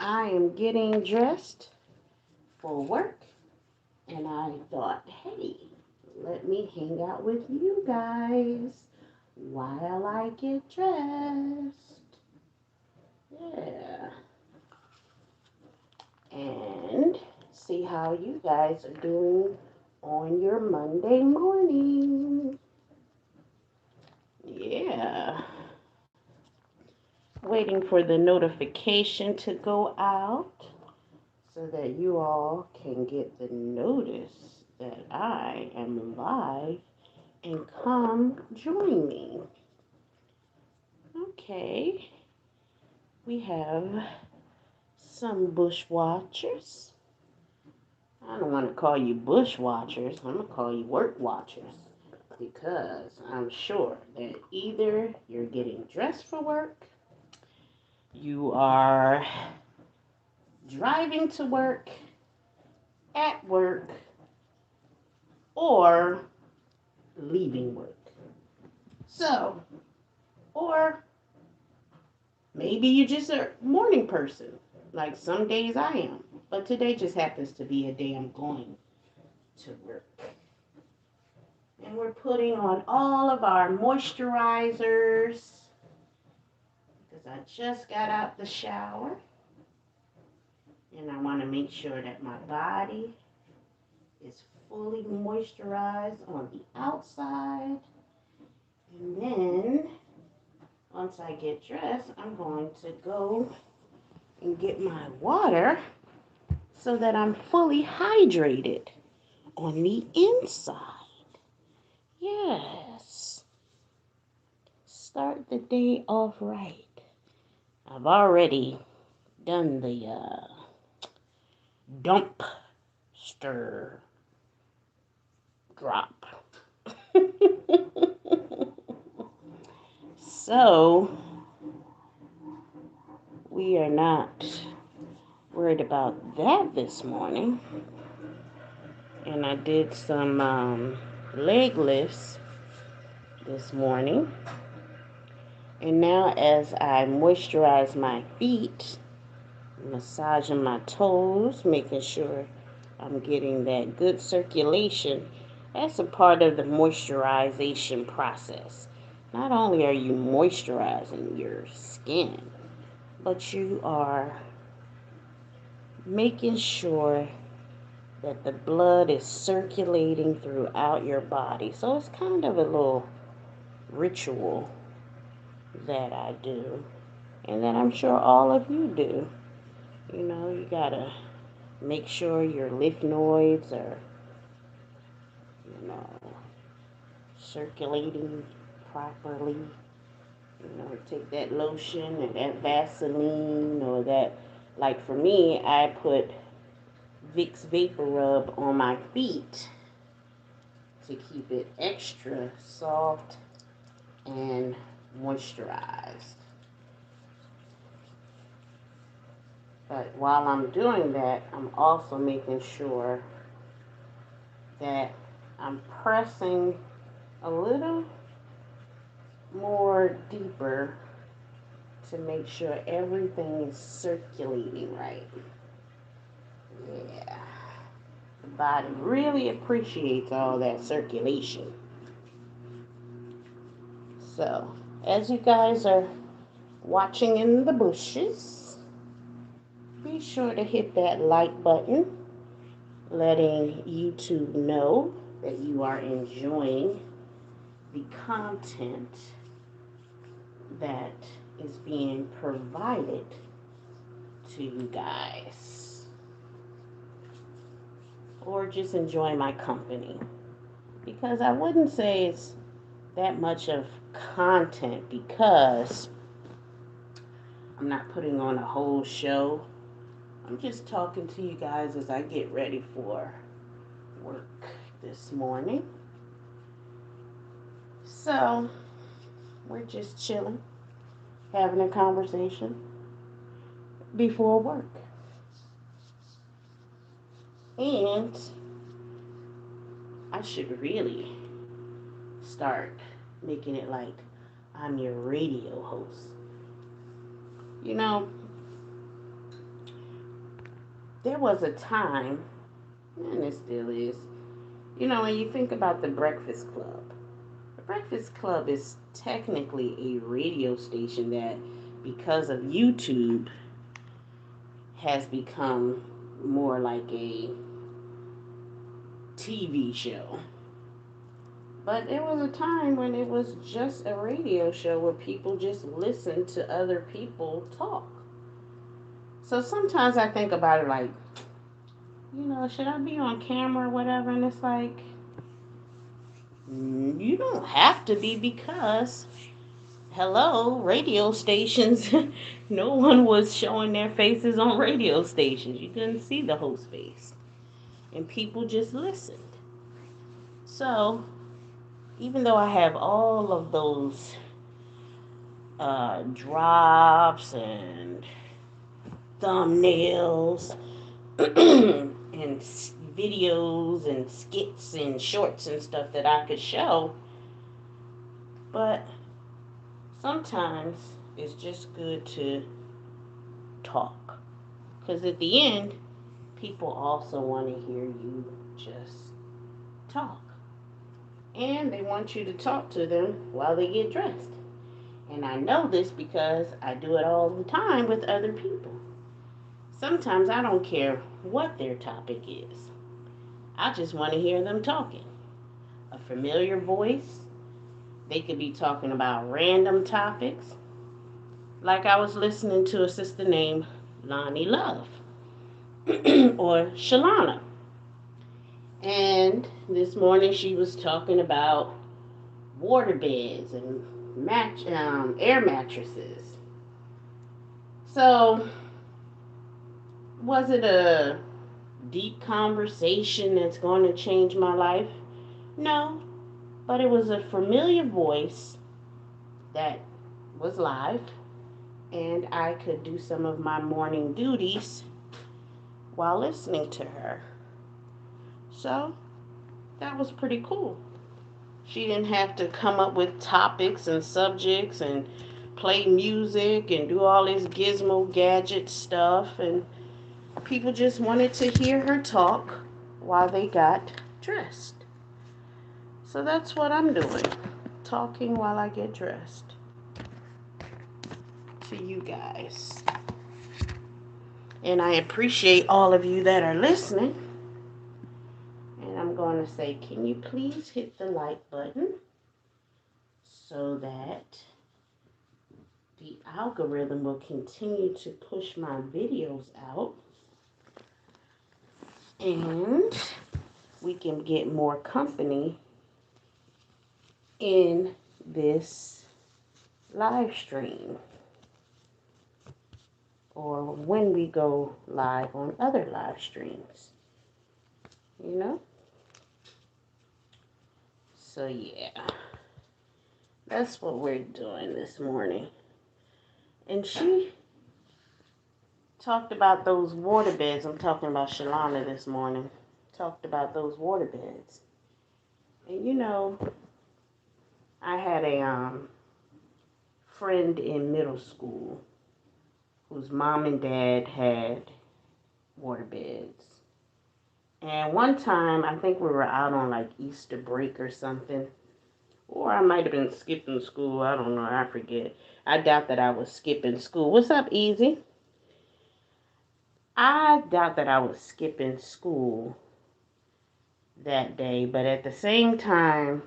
I am getting dressed for work, and I thought, hey, let me hang out with you guys while I get dressed. Yeah. And see how you guys are doing on your Monday morning. Yeah. Waiting for the notification to go out so that you all can get the notice that I am live and come join me. Okay, we have some bush watchers. I don't want to call you bush watchers, I'm going to call you work watchers because I'm sure that either you're getting dressed for work, you are driving to work, at work, or leaving work. So, or maybe you're just a morning person, like some days I am. But today just happens to be a day I'm going to work. And we're putting on all of our moisturizers because I just got out the shower. And I want to make sure that my body is fully moisturized on the outside. And then, once I get dressed, I'm going to go and get my water so that I'm fully hydrated on the inside. Yes. Start the day off right. I've already done the dumpster drop. So, we are not worried about that this morning. And I did some leg lifts this morning. And now as I moisturize my feet, massaging my toes, making sure I'm getting that good circulation, that's a part of the moisturization process. Not only are you moisturizing your skin, but you are making sure that the blood is circulating throughout your body. So it's kind of a little ritual that I do, and that I'm sure all of you do. You know, you gotta make sure your lymph nodes are, you know, circulating properly. You know, take that lotion or that Vaseline or that, like for me, I put Vicks Vapor Rub on my feet to keep it extra soft and moisturized. But while I'm doing that, I'm also making sure that I'm pressing a little more deeper to make sure everything is circulating right. Yeah. The body really appreciates all that circulation. So, as you guys are watching in the bushes, be sure to hit that like button, letting YouTube know that you are enjoying the content that is being provided to you guys. Or just enjoy my company. Because I wouldn't say it's that much of content because I'm not putting on a whole show. I'm just talking to you guys as I get ready for work this morning. So, we're just chilling, having a conversation before work. And I should really start making it like I'm your radio host. You know, there was a time, and it still is, when you think about the Breakfast Club, the Breakfast Club is technically a radio station that, because of YouTube, has become more like a TV show. But there was a time when it was just a radio show where people just listened to other people talk. So sometimes I think about it like, should I be on camera or whatever? And it's like, you don't have to be, because, hello, radio stations, no one was showing their faces on radio stations. You couldn't see the host face. And people just listened. So, even though I have all of those drops and thumbnails and videos and skits and shorts and stuff that I could show, but sometimes it's just good to talk, because at the end, people also want to hear you just talk, and they want you to talk to them while they get dressed. And I know this because I do it all the time with other people. Sometimes I don't care what their topic is. I just want to hear them talking. A familiar voice. They could be talking about random topics. Like I was listening to a sister named Lonnie Love or Shalana. And this morning she was talking about water beds and air mattresses. So, was it a deep conversation that's going to change my life? No, but it was a familiar voice that was live, and I could do some of my morning duties while listening to her. So, that was pretty cool. She didn't have to come up with topics and subjects and play music and do all this gizmo gadget stuff, and people just wanted to hear her talk while they got dressed. So that's what I'm doing, talking while I get dressed to you guys. And I appreciate all of you that are listening. And I'm going to say, can you please hit the like button so that the algorithm will continue to push my videos out, and we can get more company in this live stream, or when we go live on other live streams, So yeah, that's what we're doing this morning. And she talked about those water beds. I'm talking about Shalana this morning. Talked about those water beds. And I had a friend in middle school whose mom and dad had water beds. And one time, I think we were out on like Easter break or something. Or I might have been skipping school. I don't know. I forget. I doubt that I was skipping school. What's up, Easy? I doubt that I was skipping school that day. But at the same time,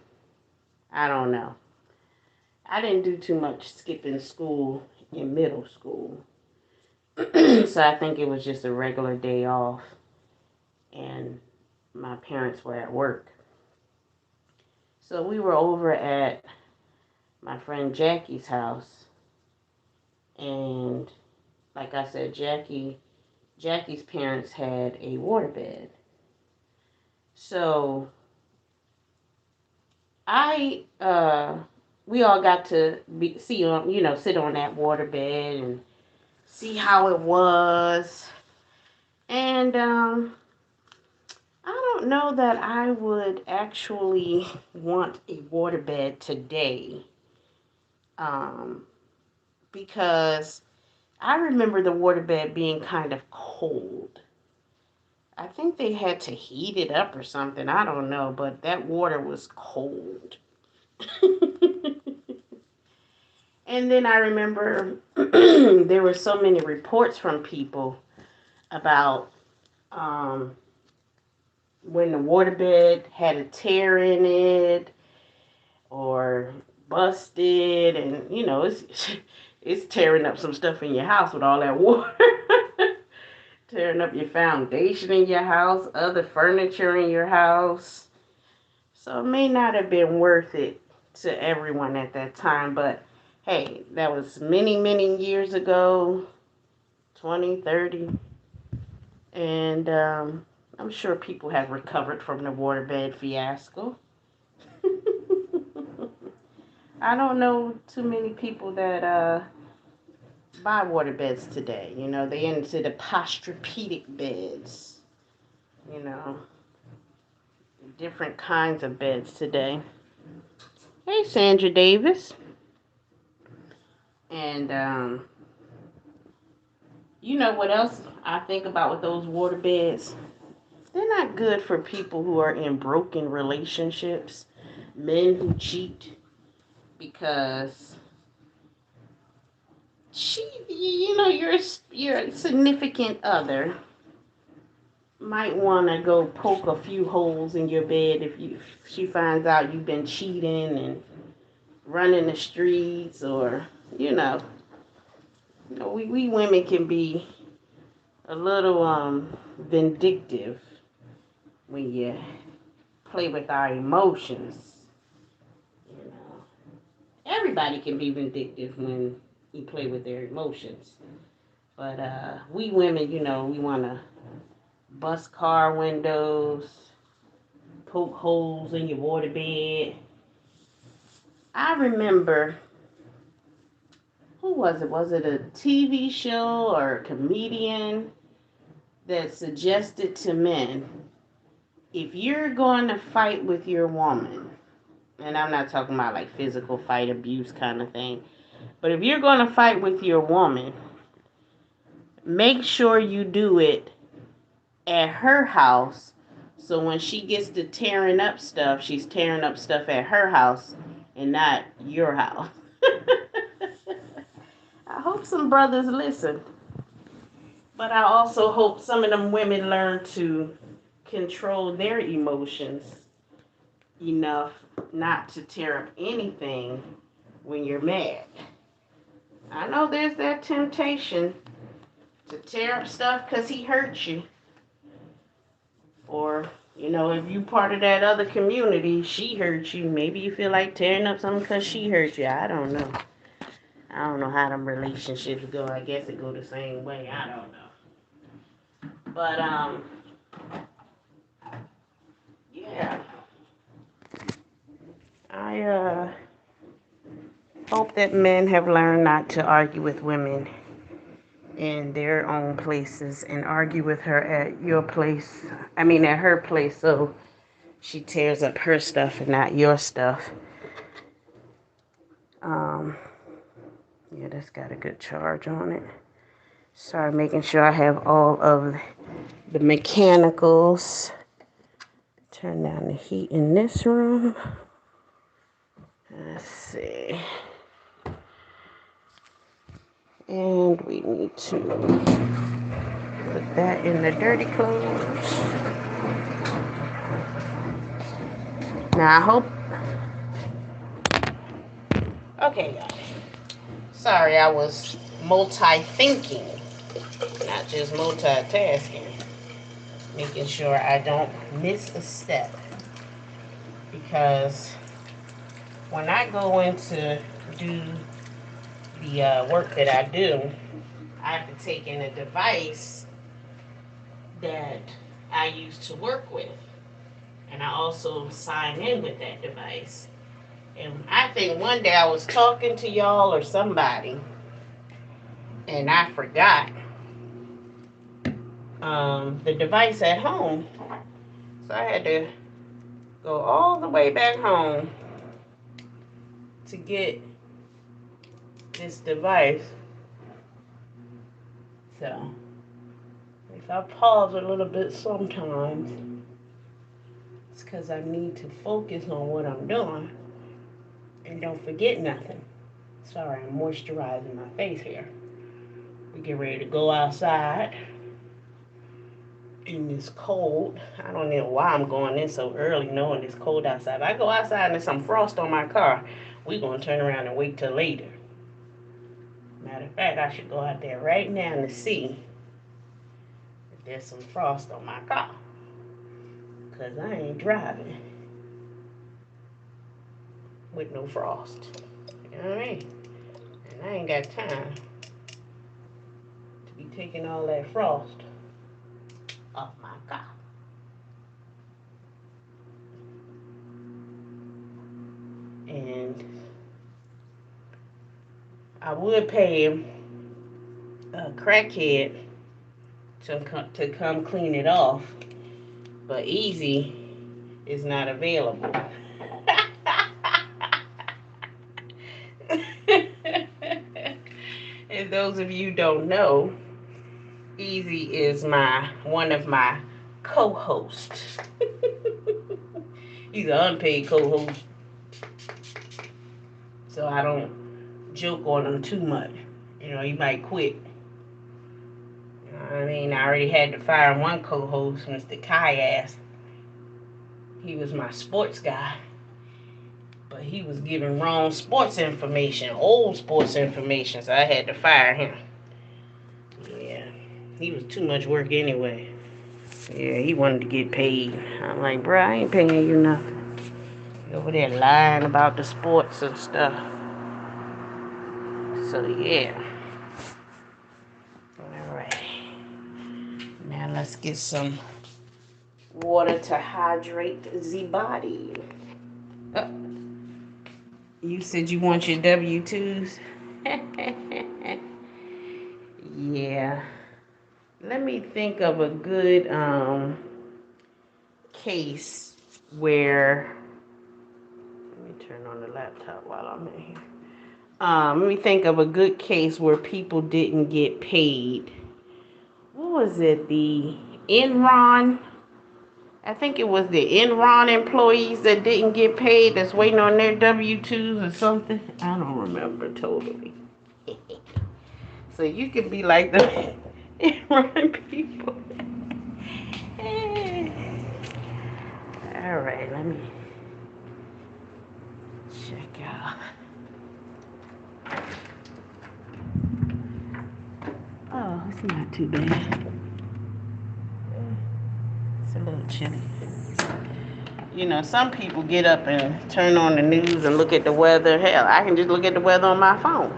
I don't know. I didn't do too much skipping school in middle school. So I think it was just a regular day off. And my parents were at work. So we were over at my friend Jackie's house. And like I said, Jackie's parents had a waterbed. So we all got to sit on that waterbed and see how it was. And I don't know that I would actually want a waterbed today. Because I remember the waterbed being kind of cold. I think they had to heat it up or something. I don't know, but that water was cold. And then I remember there were so many reports from people about when the waterbed had a tear in it or busted, and it's tearing up some stuff in your house with all that water. Tearing up your foundation in your house, other furniture in your house. So it may not have been worth it to everyone at that time, but hey, that was many, many years ago, 20, 30, and I'm sure people have recovered from the waterbed fiasco. I don't know too many people that buy waterbeds today. They into the posturepedic beds. You know, different kinds of beds today. Hey, Sandra Davis. And you know what else I think about with those water beds? They're not good for people who are in broken relationships, men who cheat, because your significant other might want to go poke a few holes in your bed if she finds out you've been cheating and running the streets, or we women can be a little vindictive when you play with our emotions. Everybody can be vindictive when you play with their emotions, but we women, we want to bust car windows, poke holes in your waterbed. I remember, who was it? Was it a TV show or a comedian that suggested to men, if you're going to fight with your woman, and I'm not talking about like physical fight, abuse kind of thing, but if you're going to fight with your woman, make sure you do it at her house, so when she gets to tearing up stuff, she's tearing up stuff at her house and not your house. I hope some brothers listen. But I also hope some of them women learn to control their emotions enough not to tear up anything when you're mad. I know there's that temptation to tear up stuff because he hurt you. Or, if you part of that other community, she hurt you. Maybe you feel like tearing up something because she hurt you. I don't know. I don't know how them relationships go. I guess it go the same way. I don't know. But, yeah. I hope that men have learned not to argue with women in their own places and argue with her at your place. At her place, so she tears up her stuff and not your stuff. Yeah, that's got a good charge on it. Sorry, making sure I have all of the mechanicals. Turn down the heat in this room. Let's see. And we need to put that in the dirty clothes. Now I hope. Okay, y'all. Sorry, I was multi-thinking, not just multitasking. Making sure I don't miss a step. Because when I go in to do the work that I do, I have to take in a device that I use to work with. And I also sign in with that device. And I think one day I was talking to y'all or somebody, and I forgot the device at home. So I had to go all the way back home to get this device. So If I pause a little bit sometimes, it's because I need to focus on what I'm doing and don't forget nothing. Sorry, I'm moisturizing my face here. We get ready to go outside in this cold. I don't know why I'm going in so early knowing it's cold outside. If I go outside and there's some frost on my car, we're going to turn around and wait till later. Matter of fact, I should go out there right now to see if there's some frost on my car. Because I ain't driving with no frost. You know what I mean? And I ain't got time to be taking all that frost off my car. And I would pay a crackhead to come clean it off, but Easy is not available. And those of you who don't know, Easy is one of my co-hosts. He's an unpaid co-host, so I don't joke on him too much. You know, he might quit. You know what I mean? I already had to fire one co-host, Mr. Kayas. He was my sports guy, but he was giving wrong sports information, old sports information, so I had to fire him. Yeah, he was too much work anyway. Yeah, he wanted to get paid. I'm like, bro, I ain't paying you nothing. You over there lying about the sports and stuff. So, yeah. Alright. Now let's get some water to hydrate the body. Oh, you said you want your W-2s? Yeah. Let me think of a good case where... Let me turn on the laptop while I'm in here. Let me think of a good case where people didn't get paid. What was it? The Enron? I think it was the Enron employees that didn't get paid that's waiting on their W-2s or something. I don't remember totally. So you could be like the Enron people. All right, let me check out. Oh, it's not too bad. It's a little chilly. You know, some people get up and turn on the news and look at the weather. Hell, I can just look at the weather on my phone.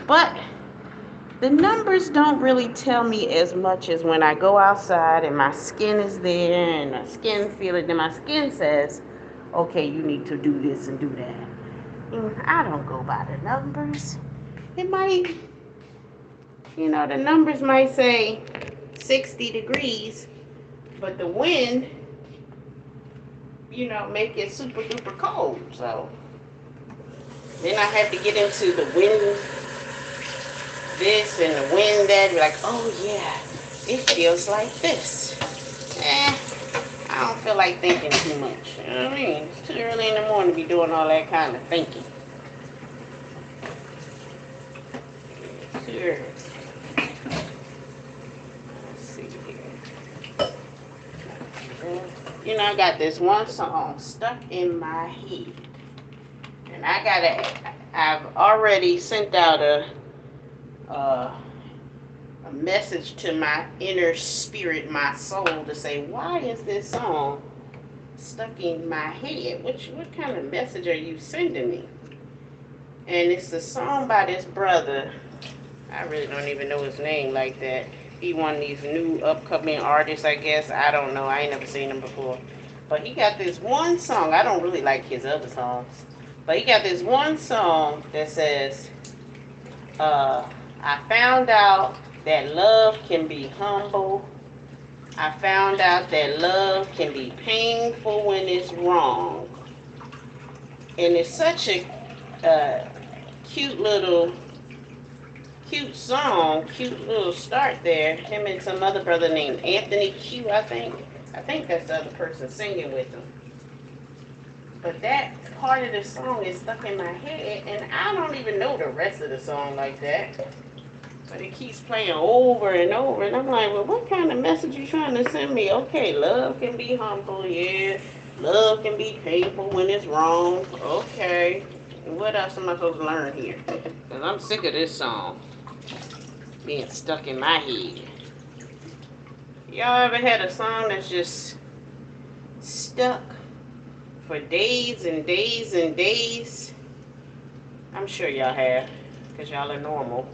But the numbers don't really tell me as much as when I go outside and my skin is there and my skin feel it. Then my skin says, okay, you need to do this and do that. And I don't go by the numbers. It might, you know, the numbers might say 60 degrees, but the wind, you know, make it super duper cold. So then I have to get into the wind this and the wind that, be like, oh yeah, it feels like this. I don't feel like thinking too much. You know what I mean? It's too early in the morning to be doing all that kind of thinking. Too early. Let's see here. You know, I got this one song stuck in my head. And I've already sent out a message to my inner spirit, my soul, to say, why is this song stuck in my head? What kind of message are you sending me? And it's a song by this brother. I really don't even know his name like that. He one of these new upcoming artists, I guess. I don't know. I ain't never seen him before. But he got this one song. I don't really like his other songs. But he got this one song that says, I found out that love can be humble. I found out that love can be painful when it's wrong. And it's such a cute little Cute song, cute little start there. Him and some other brother named Anthony Q, I think. I think that's the other person singing with him. But that part of the song is stuck in my head, and I don't even know the rest of the song like that. But it keeps playing over and over, and I'm like, well, what kind of message you trying to send me? Okay, love can be humble, yeah. Love can be painful when it's wrong. Okay. And what else am I supposed to learn here? Because I'm sick of this song being stuck in my head. Y'all ever had a song that's just stuck for days and days and days? I'm sure y'all have, because y'all are normal.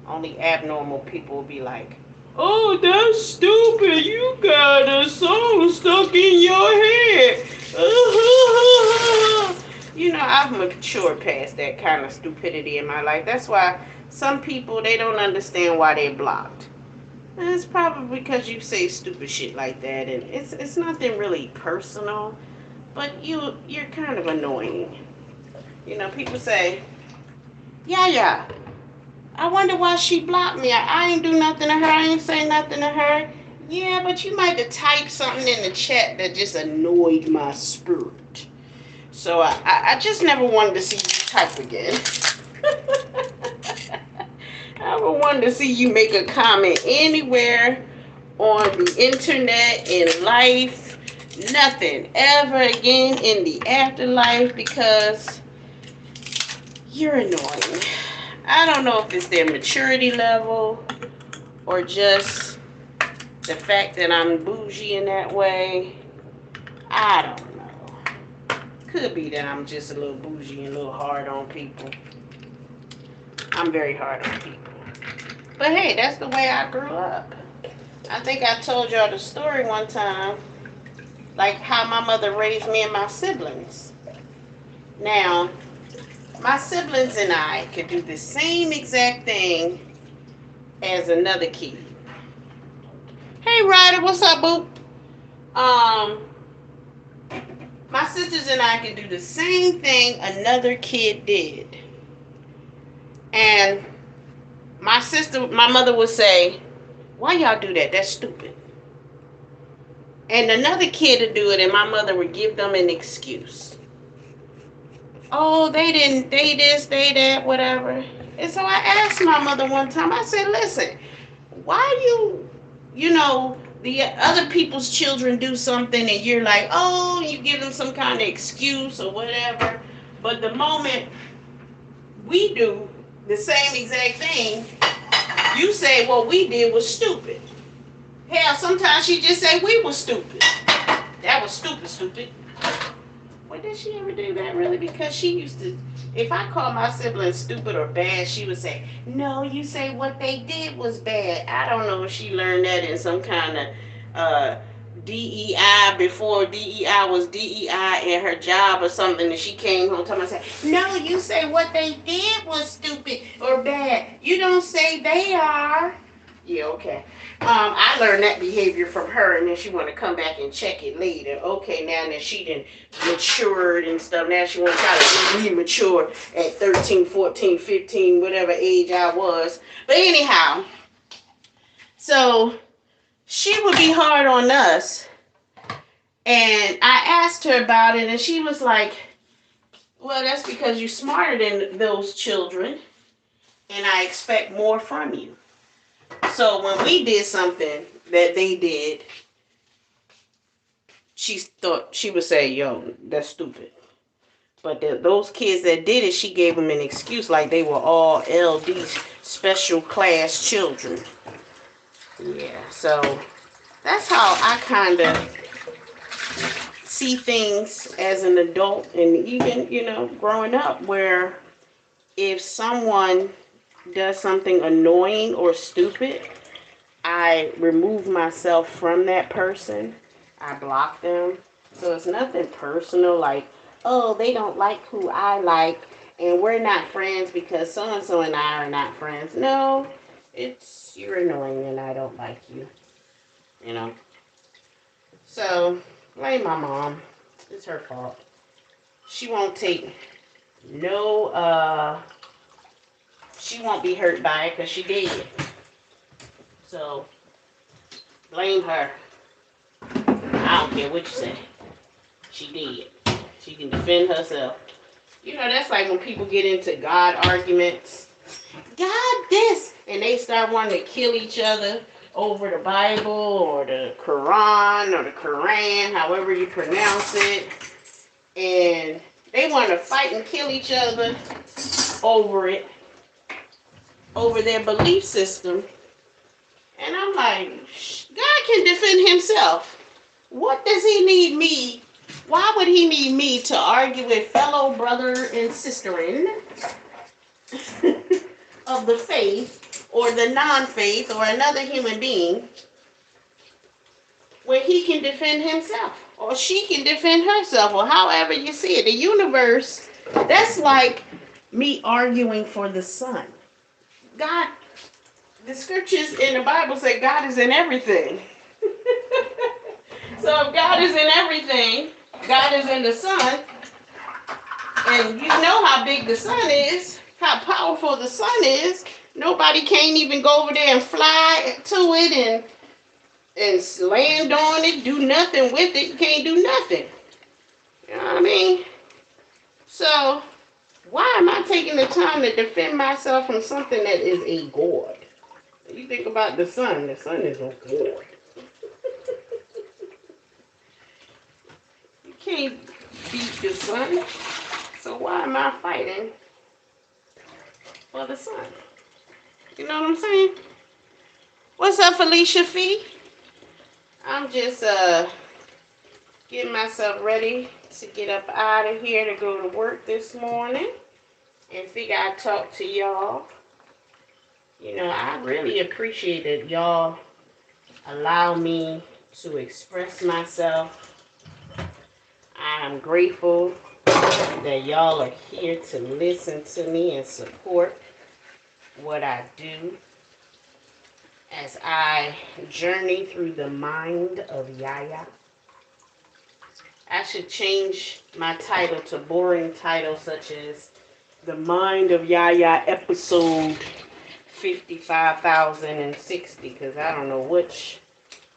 Only abnormal people will be like, oh, that's stupid. You got a song stuck in your head. You know, I've matured past that kind of stupidity in my life. That's why some people, they don't understand why they're blocked. And it's probably because you say stupid shit like that, and it's nothing really personal, but you're kind of annoying. You know, people say, Yaya, I wonder why she blocked me. I ain't do nothing to her. I ain't say nothing to her. Yeah, but you might have typed something in the chat that just annoyed my spirit. So I just never wanted to see you type again. I never wanted to see you make a comment anywhere on the internet, in life, nothing ever again in the afterlife, because you're annoying. I don't know if it's their maturity level or just the fact that I'm bougie in that way. I don't know. Could be that I'm just a little bougie and a little hard on people. I'm very hard on people. But hey, that's the way I grew up. I think I told y'all the story one time, like how my mother raised me and my siblings. Now, my siblings and I could do the same exact thing as another kid. Hey, Ryder, what's up, boo? My sisters and I could do the same thing another kid did. And my mother would say, why y'all do that? That's stupid. And another kid would do it, and my mother would give them an excuse. Oh, they didn't, they this, they that, whatever. And so I asked my mother one time, I said, listen, why the other people's children do something and you're like, oh, you give them some kind of excuse or whatever. But the moment we do the same exact thing, you say what we did was stupid. Hell, sometimes she just say we were stupid. That was stupid. Well, did she ever do that really? Because she used to, if I call my siblings stupid or bad, she would say, no, you say what they did was bad. I don't know if she learned that in some kind of DEI before DEI was DEI in her job or something, and she came home to me and said, no, you say what they did was stupid or bad. You don't say they are. Yeah, okay. I learned that behavior from her, and then she want to come back and check it later. Okay, now that she done matured and stuff, now she want to try to be mature at 13, 14, 15, whatever age I was. But anyhow, so she would be hard on us, and I asked her about it, and she was like, well, that's because you're smarter than those children, and I expect more from you. So when we did something that they did, she thought she would say, yo, that's stupid. But those kids that did it, she gave them an excuse like they were all LD special class children. Yeah, so that's how I kind of see things as an adult, and even, growing up, where if someone does something annoying or stupid, I remove myself from that person. I block them. So it's nothing personal like, oh, they don't like who I like, and we're not friends because so-and-so and I are not friends. No, it's you're annoying and I don't like you. So, blame my mom. It's her fault. She won't take no she won't be hurt by it because she did it. So, blame her. I don't care what you say. She did. She can defend herself. You know, that's like when people get into God arguments. God this! And they start wanting to kill each other over the Bible or the Quran or the Quran, however you pronounce it. And they want to fight and kill each other over it, over their belief system. And I'm like, God can defend himself. What does he need me? Why would he need me to argue with fellow brother and sisterin of the faith or the non-faith or another human being when he can defend himself or she can defend herself or however you see it? The universe, that's like me arguing for the sun. God, the scriptures in the Bible say God is in everything. So if God is in everything, God is in the sun, and you know how big the sun is, how powerful the sun is. Nobody can't even go over there and fly to it and land on it, do nothing with it. You can't do nothing. You know what I mean? So why am I taking the time to defend myself from something that is a god? You think about the sun is a god. You can't beat the sun. So why am I fighting for the sun? You know what I'm saying? What's up, Felicia Fee? I'm just getting myself ready to get up out of here to go to work this morning and figure I'd talk to y'all. You know, I really appreciate that y'all allow me to express myself. I'm grateful that y'all are here to listen to me and support what I do as I journey through the mind of Yaya. I should change my title to boring titles such as The Mind of Yaya episode 55,060, because I don't know which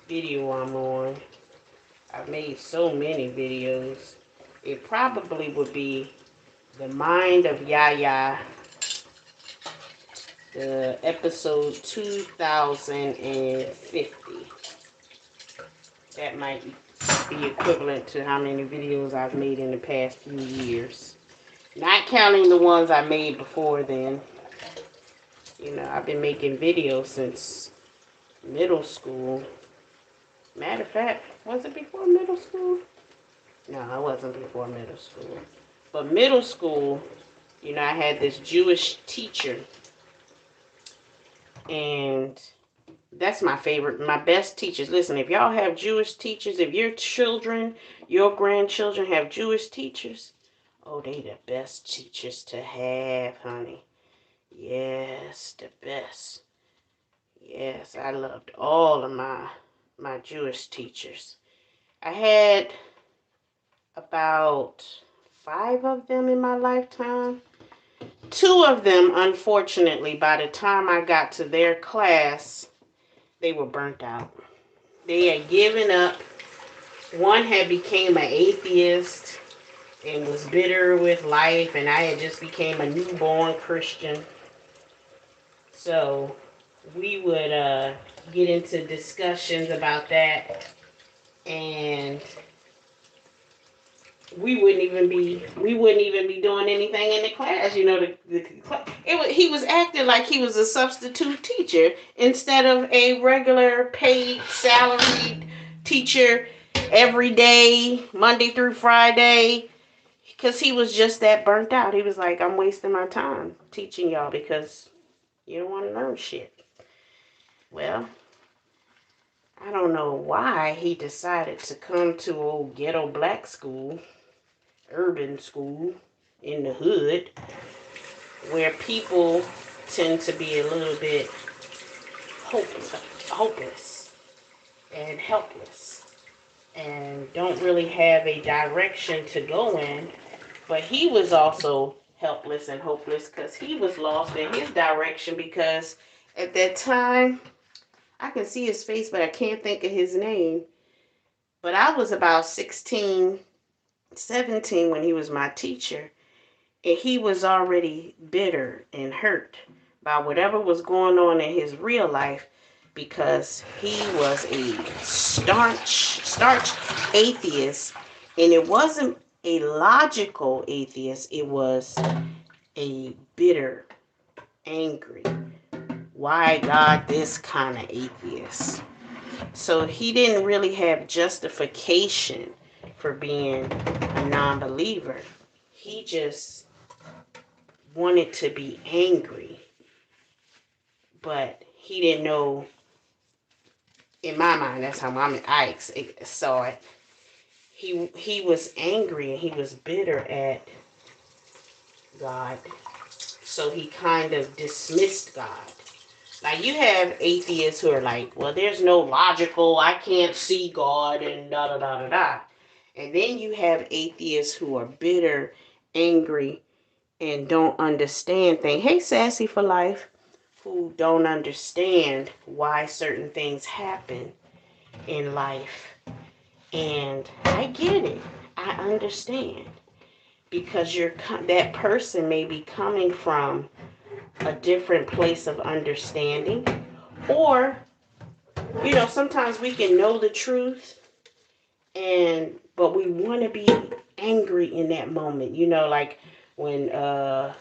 video I'm on. I've made so many videos. It probably would be The Mind of Yaya, the episode 2050. That might be equivalent to how many videos I've made in the past few years. Not counting the ones I made before then. You know, I've been making videos since middle school. Matter of fact, was it before middle school? No, it wasn't before middle school. But middle school, you know, I had this Jewish teacher. And that's my favorite, my best teachers. Listen, if y'all have Jewish teachers, if your children, your grandchildren have Jewish teachers, oh, they the best teachers to have, honey. Yes, the best. Yes, I loved all of my Jewish teachers. I had about 5 of them in my lifetime. 2 of them, unfortunately, by the time I got to their class, they were burnt out. They had given up. One had became an atheist and was bitter with life, and I had just became a newborn Christian. So we would get into discussions about that, and we wouldn't even be doing anything in the class. You know, he was acting like he was a substitute teacher instead of a regular paid salaried teacher every day, Monday through Friday, because he was just that burnt out. He was like, I'm wasting my time teaching y'all because you don't want to learn shit. Well, I don't know why he decided to come to old ghetto black school, urban school in the hood, where people tend to be a little bit hopeless and helpless and don't really have a direction to go in. But he was also helpless and hopeless because he was lost in his direction, because at that time, I can see his face, but I can't think of his name. But I was about 16, 17 when he was my teacher. And he was already bitter and hurt by whatever was going on in his real life, because he was a starch atheist. And it wasn't a logical atheist. It was a bitter, angry, why God this kind of atheist. So he didn't really have justification for being a non-believer. He just wanted to be angry, but he didn't know. In my mind, that's how I saw it. He was angry and he was bitter at God, so he kind of dismissed God. Like, you have atheists who are like, well, there's no logical, I can't see God, and da da da da da. And then you have atheists who are bitter, angry, and don't understand things. Hey, Sassy for Life, who don't understand why certain things happen in life. And I get it. I understand. Because that person may be coming from a different place of understanding. Or, sometimes we can know the truth, but we want to be angry in that moment. Like when a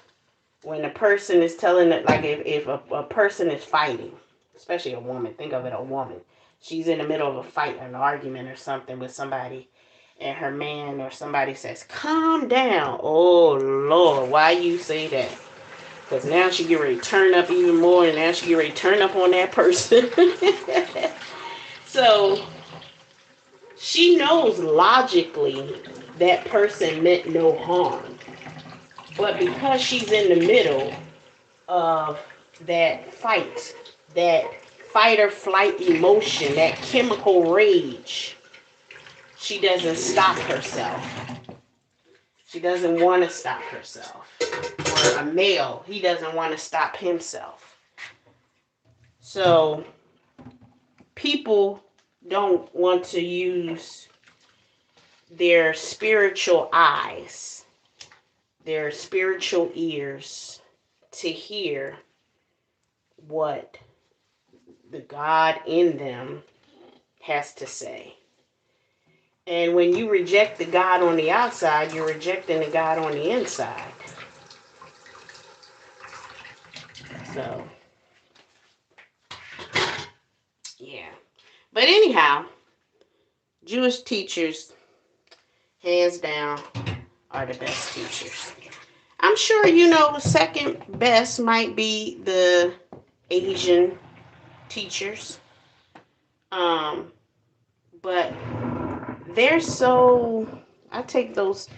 person is telling it, like if a person is fighting, especially a woman, think of it, a woman. She's in the middle of a fight, an argument or something with somebody, and her man or somebody says, calm down. Oh, Lord, why you say that? Because now she get ready to turn up even more, and now she get ready to turn up on that person. So she knows logically that person meant no harm. But because she's in the middle of that fight or flight emotion, that chemical rage, she doesn't stop herself. She doesn't want to stop herself. Or a male, he doesn't want to stop himself. So people don't want to use their spiritual eyes, their spiritual ears, to hear what the God in them has to say. And when you reject the God on the outside, you're rejecting the God on the inside. So, yeah. But anyhow, Jewish teachers, hands down, are the best teachers. I'm sure second best might be the Asian teachers. But they're so, I take those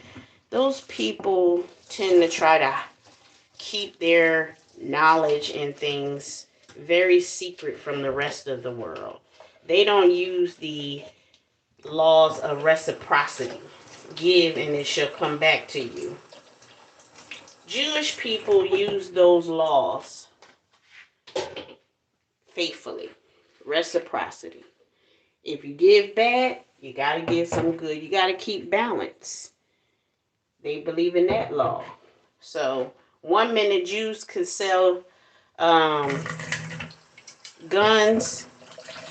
people tend to try to keep their knowledge and things very secret from the rest of the world. They don't use the laws of reciprocity. Give and it shall come back to you. Jewish people use those laws faithfully. Reciprocity. If you give bad, you got to give some good. You got to keep balance. They believe in that law. So, 1 minute Jews could sell guns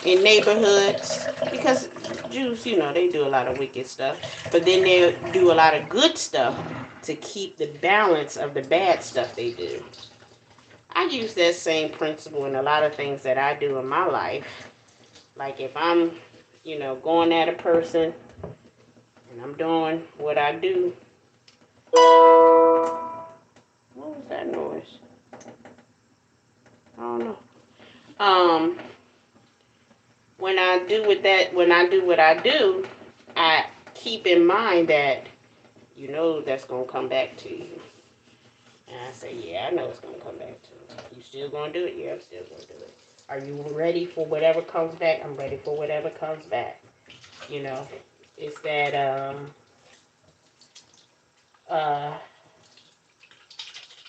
in neighborhoods, because Jews, they do a lot of wicked stuff. But then they do a lot of good stuff to keep the balance of the bad stuff they do. I use that same principle in a lot of things that I do in my life. Like if I'm, going at a person and I'm doing what I do. What was that noise? I don't know. When I do what I do, I keep in mind that that's gonna come back to you. And I say, yeah, I know it's gonna come back to me. You still gonna do it? Yeah, I'm still gonna do it. Are you ready for whatever comes back? I'm ready for whatever comes back. It's that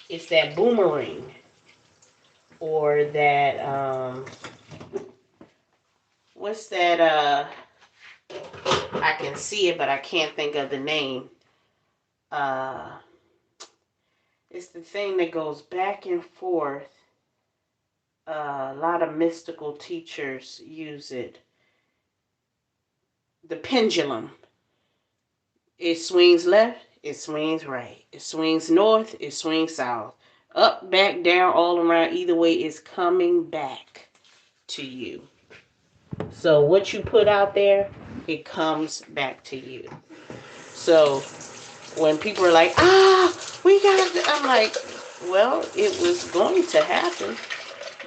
It's that boomerang. Or that, what's that, I can see it, but I can't think of the name. It's the thing that goes back and forth. A lot of mystical teachers use it. The pendulum. It swings left, it swings right. It swings north, it swings south. Up, back, down, all around. Either way, it's coming back to you. So what you put out there, it comes back to you. So when people are like, we got to, I'm like, well, it was going to happen.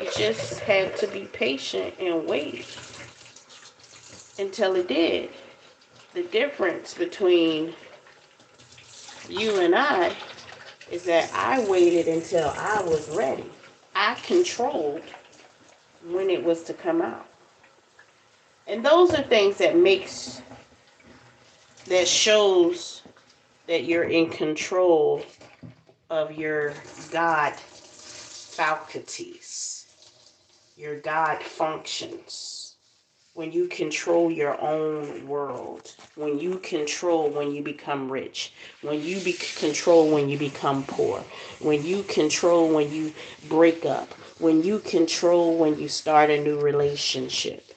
You just had to be patient and wait until it did. The difference between you and I is that I waited until I was ready. I controlled when it was to come out. And those are things that shows that you're in control of your God faculties, your God functions. When you control your own world, when you control when you become rich, when you control when you become poor, when you control when you break up, when you control when you start a new relationship.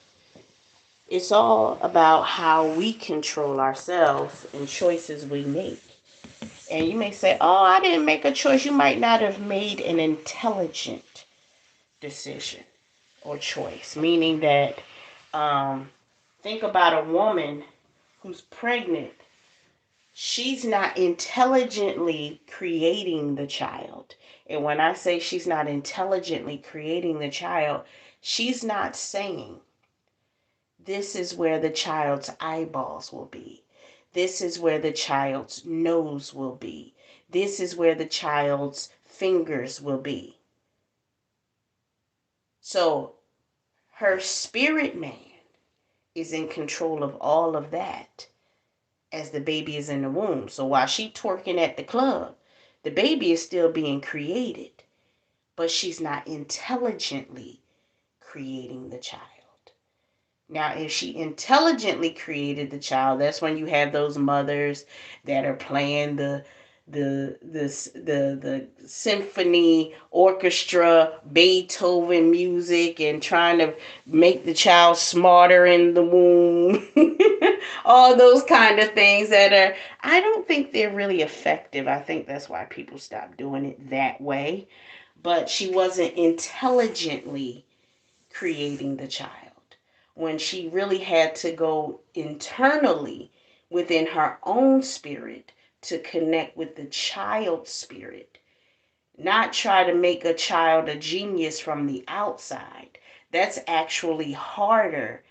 It's all about how we control ourselves and choices we make. And you may say, oh, I didn't make a choice. You might not have made an intelligent decision or choice, meaning that think about a woman who's pregnant. She's not intelligently creating the child. And when I say she's not intelligently creating the child, she's not saying, this is where the child's eyeballs will be. This is where the child's nose will be. This is where the child's fingers will be. So her spirit man is in control of all of that as the baby is in the womb. So while she's twerking at the club, the baby is still being created, but she's not intelligently creating the child. Now, if she intelligently created the child, that's when you have those mothers that are playing the symphony orchestra, Beethoven music, and trying to make the child smarter in the womb. All those kind of things I don't think they're really effective. I think that's why people stopped doing it that way. But she wasn't intelligently creating the child, when she really had to go internally within her own spirit to connect with the child's spirit. Not try to make a child a genius from the outside. That's actually harder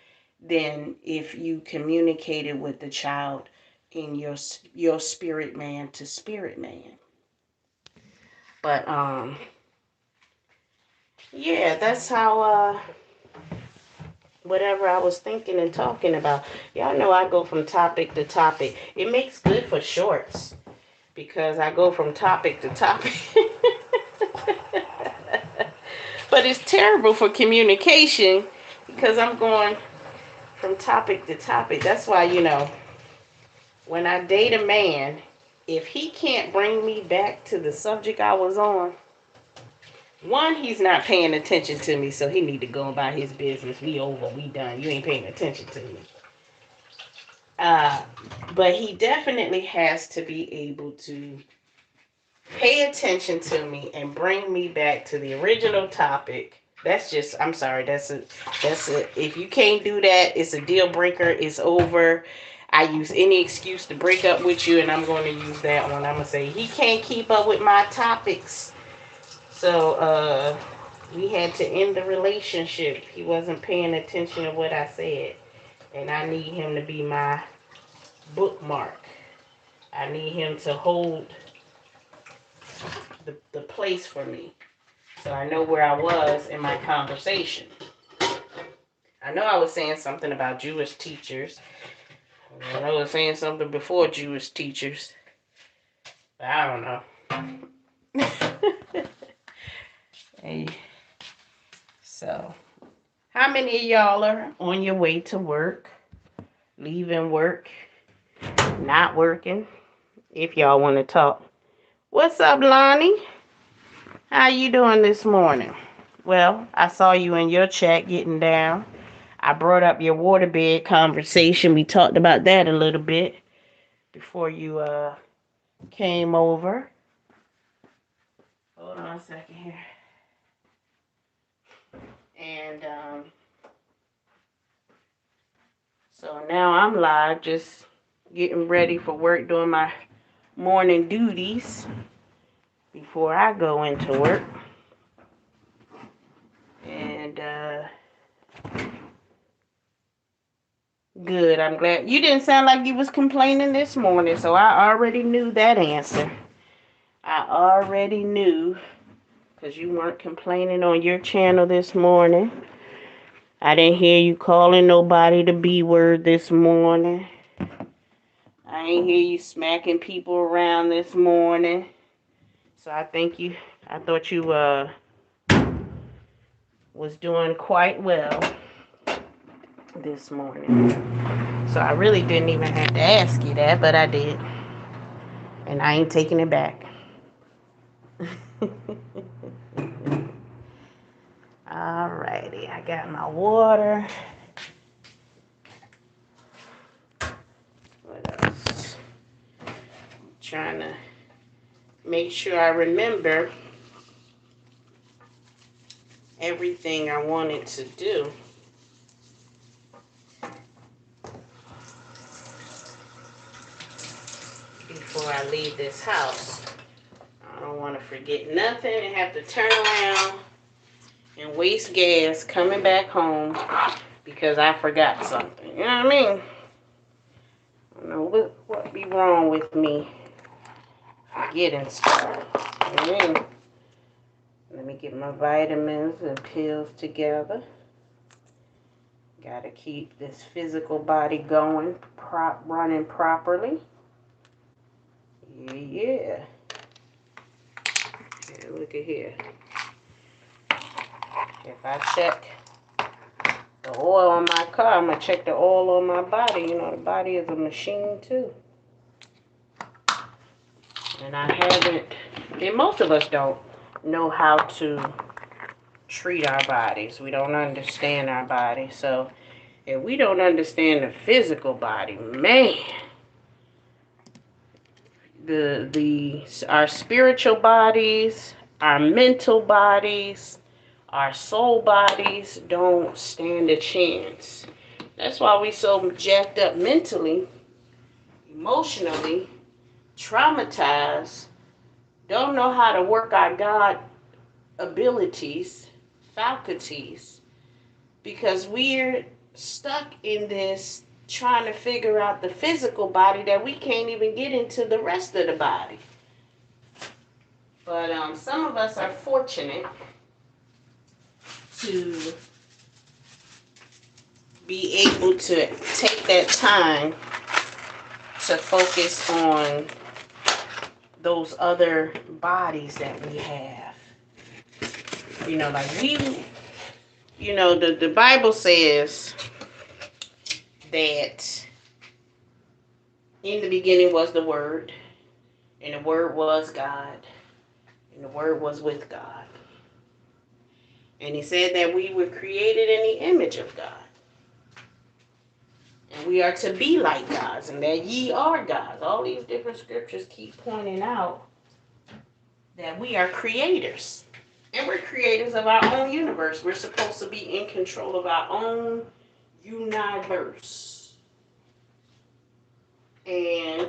than if you communicated with the child in your spirit man to spirit man. But yeah, that's how whatever I was thinking and talking about. Y'all know I go from topic to topic. It makes good for shorts because I go from topic to topic. But it's terrible for communication because I'm going from topic to topic. That's why, when I date a man, if he can't bring me back to the subject I was on, one, he's not paying attention to me, so he need to go about his business. We over, we done. You ain't paying attention to me. But he definitely has to be able to pay attention to me and bring me back to the original topic. That's just, I'm sorry, that's it. If you can't do that, it's a deal breaker. It's over. I use any excuse to break up with you, and I'm going to use that one. I'm going to say, he can't keep up with my topics. So, we had to end the relationship. He wasn't paying attention to what I said. And I need him to be my bookmark. I need him to hold the place for me, so I know where I was in my conversation. I know I was saying something about Jewish teachers. I know I was saying something before Jewish teachers. But I don't know. Hey, so how many of y'all are on your way to work, leaving work, not working? If y'all want to talk. What's up, Lonnie? How you doing this morning? Well, I saw you in your chat getting down. I brought up your waterbed conversation. We talked about that a little bit before you came over. Hold on a second here. And so now I'm live, just getting ready for work, doing my morning duties before I go into work. And good, I'm glad. You didn't sound like you was complaining this morning, so I already knew that answer. I already knew, because you weren't complaining on your channel this morning. I didn't hear you calling nobody the B word this morning. I ain't hear you smacking people around this morning. So I thought you was doing quite well this morning. So I really didn't even have to ask you that, but I did. And I ain't taking it back. Alrighty, I got my water. What else? I'm trying to make sure I remember everything I wanted to do before I leave this house. I don't want to forget nothing and have to turn around and waste gas coming back home because I forgot something. You know what I mean? I don't know what be wrong with me forgetting stuff. You know what I mean? Let me get my vitamins and pills together. Gotta keep this physical body going, running properly. Yeah. Yeah, look at here. If I check the oil on my car, I'm going to check the oil on my body. You know, the body is a machine too. And I haven't, and most of us don't know how to treat our bodies. We don't understand our body. So if we don't understand the physical body, man, our spiritual bodies, our mental bodies, our soul bodies don't stand a chance. That's why we so jacked up mentally, emotionally, traumatized, don't know how to work our God abilities, faculties, because we're stuck in this trying to figure out the physical body that we can't even get into the rest of the body. But some of us are fortunate to be able to take that time to focus on those other bodies that we have. You know, like the Bible says that in the beginning was the Word, and the Word was God, and the Word was with God. And he said that we were created in the image of God. And we are to be like gods, and that ye are gods. All these different scriptures keep pointing out that we are creators. And we're creators of our own universe. We're supposed to be in control of our own universe. And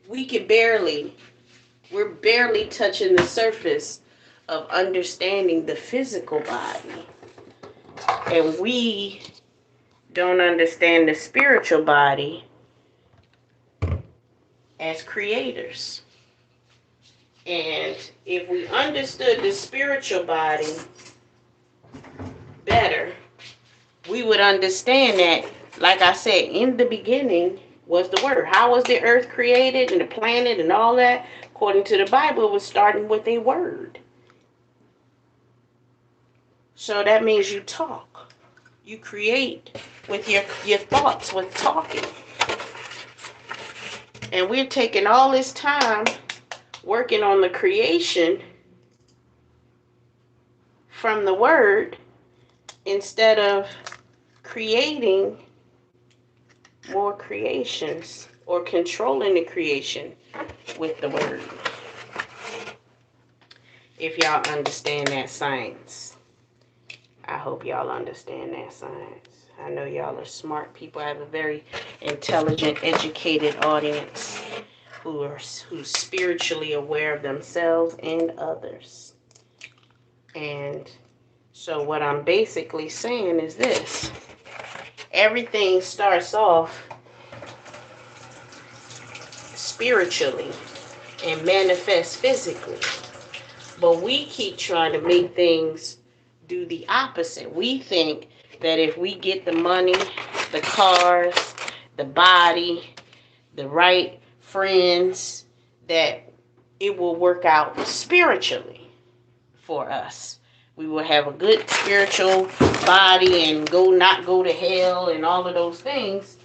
we're barely touching the surface of understanding the physical body. And we don't understand the spiritual body as creators. And if we understood the spiritual body better, we would understand that, like I said, in the beginning was the word. How was the earth created and the planet and all that? According to the Bible, it was starting with a word. So that means you talk. You create with your thoughts, with talking. And we're taking all this time working on the creation from the word instead of creating more creations or controlling the creation with the word. If y'all understand that science. I hope y'all understand that science. I know y'all are smart people. I have a very intelligent, educated audience who's spiritually aware of themselves and others. And so what I'm basically saying is this. Everything starts off spiritually and manifests physically. But we keep trying to make things do the opposite. We think that if we get the money, the cars, the body, the right friends, that it will work out spiritually for us. We will have a good spiritual body and not go to hell and all of those things,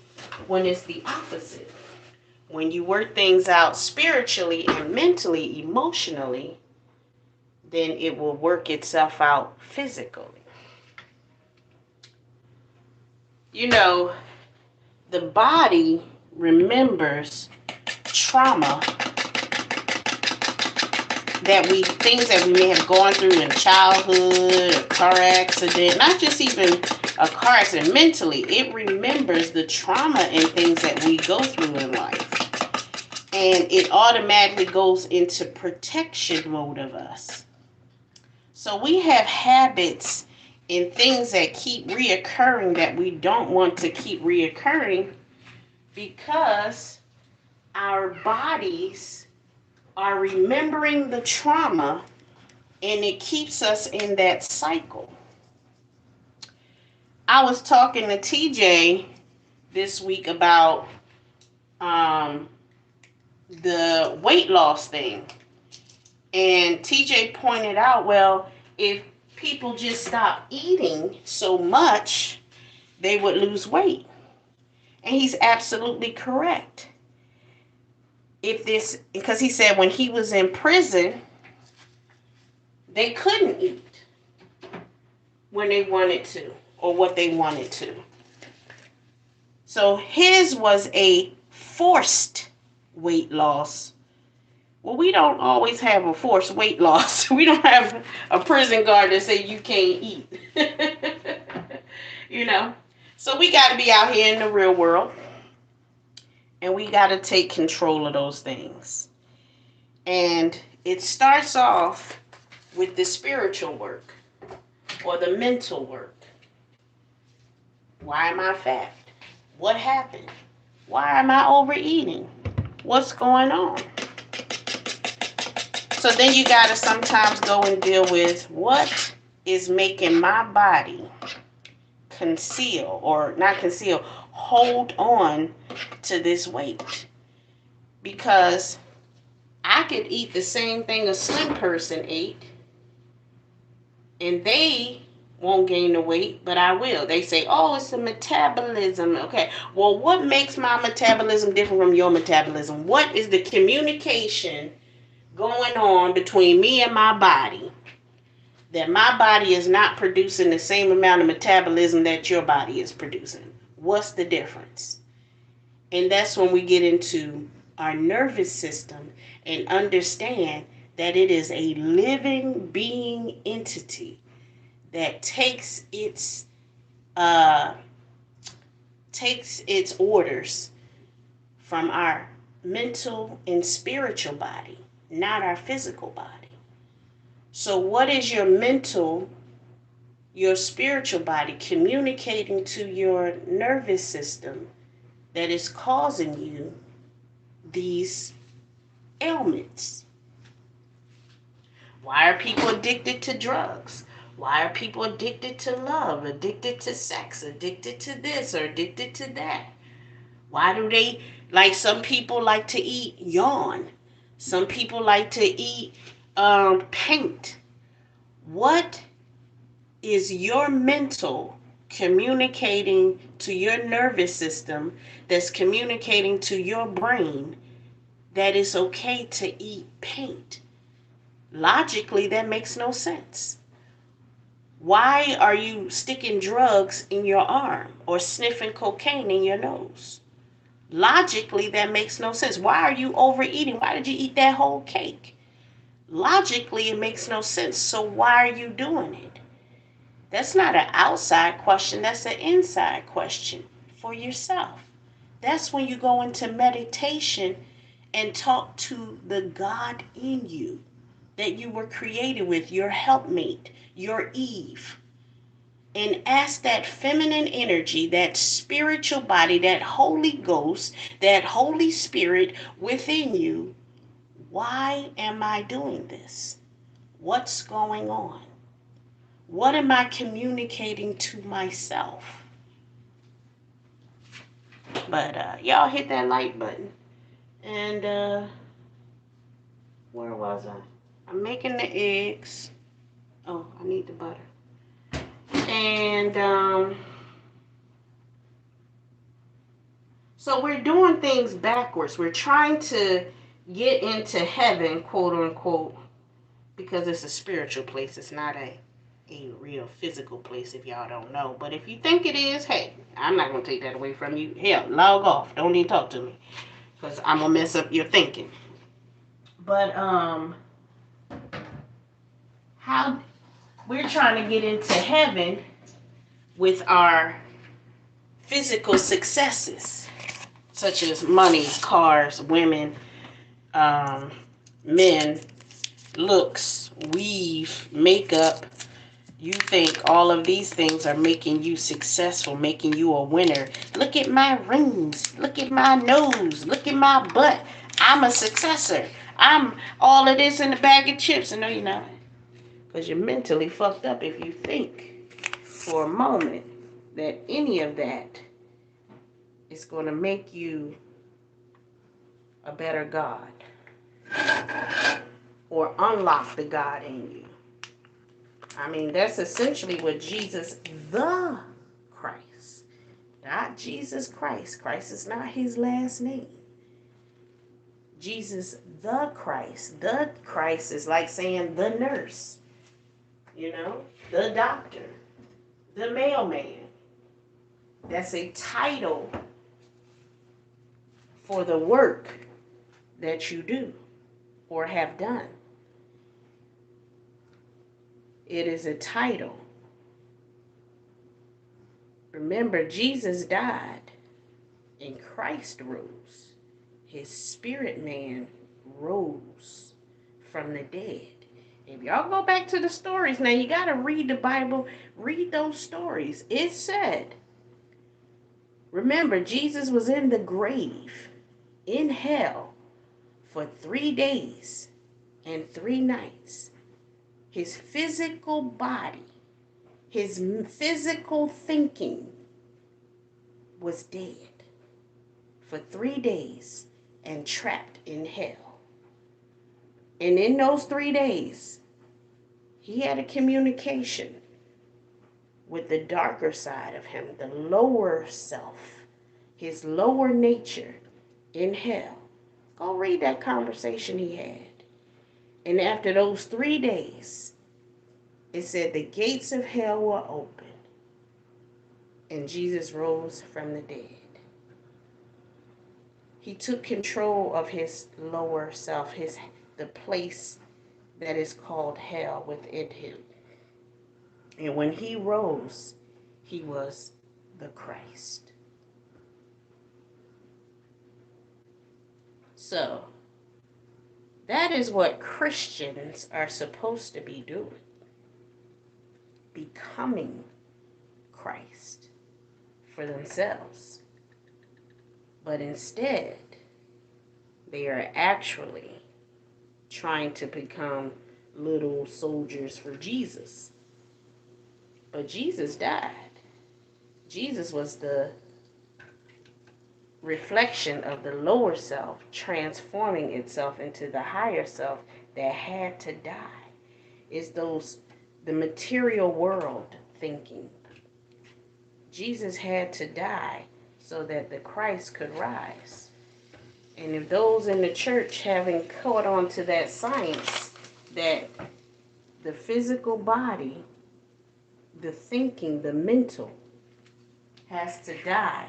when it's the opposite. When you work things out spiritually and mentally, emotionally, then it will work itself out physically. You know, the body remembers trauma things that we may have gone through in childhood, a car accident, not just even a car accident, mentally. It remembers the trauma and things that we go through in life. And it automatically goes into protection mode of us. So we have habits and things that keep reoccurring that we don't want to keep reoccurring because our bodies are remembering the trauma and it keeps us in that cycle. I was talking to TJ this week about the weight loss thing. And TJ pointed out, well, if people just stop eating so much, they would lose weight. And he's absolutely correct. Because he said when he was in prison, they couldn't eat when they wanted to or what they wanted to. So his was a forced weight loss. Well, we don't always have a forced weight loss. We don't have a prison guard that say you can't eat. You know? So we got to be out here in the real world. And we got to take control of those things. And it starts off with the spiritual work or the mental work. Why am I fat? What happened? Why am I overeating? What's going on? So then you got to sometimes go and deal with what is making my body hold on to this weight. Because I could eat the same thing a slim person ate and they won't gain the weight, but I will. They say, oh, it's a metabolism. Okay, well, what makes my metabolism different from your metabolism? What is the communication going on between me and my body that my body is not producing the same amount of metabolism that your body is producing? What's the difference? And that's when we get into our nervous system and understand that it is a living being entity that takes its orders from our mental and spiritual body, not our physical body. So what is your mental, your spiritual body communicating to your nervous system that is causing you these ailments? Why are people addicted to drugs? Why are people addicted to love, addicted to sex, addicted to this or addicted to that? Why do they, like some people like to eat yarn? Some people like to eat paint. What is your mental communicating to your nervous system that's communicating to your brain that it's okay to eat paint? Logically, that makes no sense. Why are you sticking drugs in your arm or sniffing cocaine in your nose? Logically, that makes no sense. Why are you overeating? Why did you eat that whole cake? Logically, it makes no sense. So why are you doing it? That's not an outside question. That's an inside question for yourself. That's when you go into meditation and talk to the God in you that you were created with, your helpmate, your Eve. And ask that feminine energy, that spiritual body, that Holy Ghost, that Holy Spirit within you, why am I doing this? What's going on? What am I communicating to myself? But y'all hit that like button. And where was I? I'm making the eggs. Oh, I need the butter. And so we're doing things backwards. We're trying to get into heaven, quote unquote, because it's a spiritual place. It's not a real physical place, if y'all don't know. But if you think it is, hey, I'm not going to take that away from you. Hell, log off. Don't even talk to me, because I'm going to mess up your thinking. But how we're trying to get into heaven with our physical successes, such as money, cars, women, men, looks, weave, makeup. You think all of these things are making you successful, making you a winner. Look at my rings. Look at my nose. Look at my butt. I'm a successor. I'm all of this in a bag of chips. And no, you're not. Because you're mentally fucked up if you think for a moment that any of that is going to make you a better God or unlock the God in you. I mean, that's essentially what Jesus the Christ, not Jesus Christ. Christ is not his last name. Jesus the Christ. The Christ is like saying the nurse, the doctor, the mailman. That's a title for the work that you do or have done. It is a title. Remember, Jesus died and Christ rose. His spirit man rose from the dead. If y'all go back to the stories, now you got to read the Bible, read those stories. It said, remember, Jesus was in the grave, in hell, for 3 days and 3 nights. His physical body, his physical thinking was dead for 3 days and trapped in hell. And in those 3 days, he had a communication with the darker side of him, the lower self, his lower nature in hell. Go read that conversation he had. And after those 3 days, it said the gates of hell were open and Jesus rose from the dead. He took control of his lower self, the place that is called hell within him. And when he rose, he was the Christ. So, that is what Christians are supposed to be doing. Becoming Christ for themselves. But instead, they are actually trying to become little soldiers for Jesus. But Jesus died. Jesus was the reflection of the lower self transforming itself into the higher self that had to die. It's the material world thinking. Jesus had to die so that the Christ could rise. And if those in the church haven't caught on to that science, that the physical body, the thinking, the mental, has to die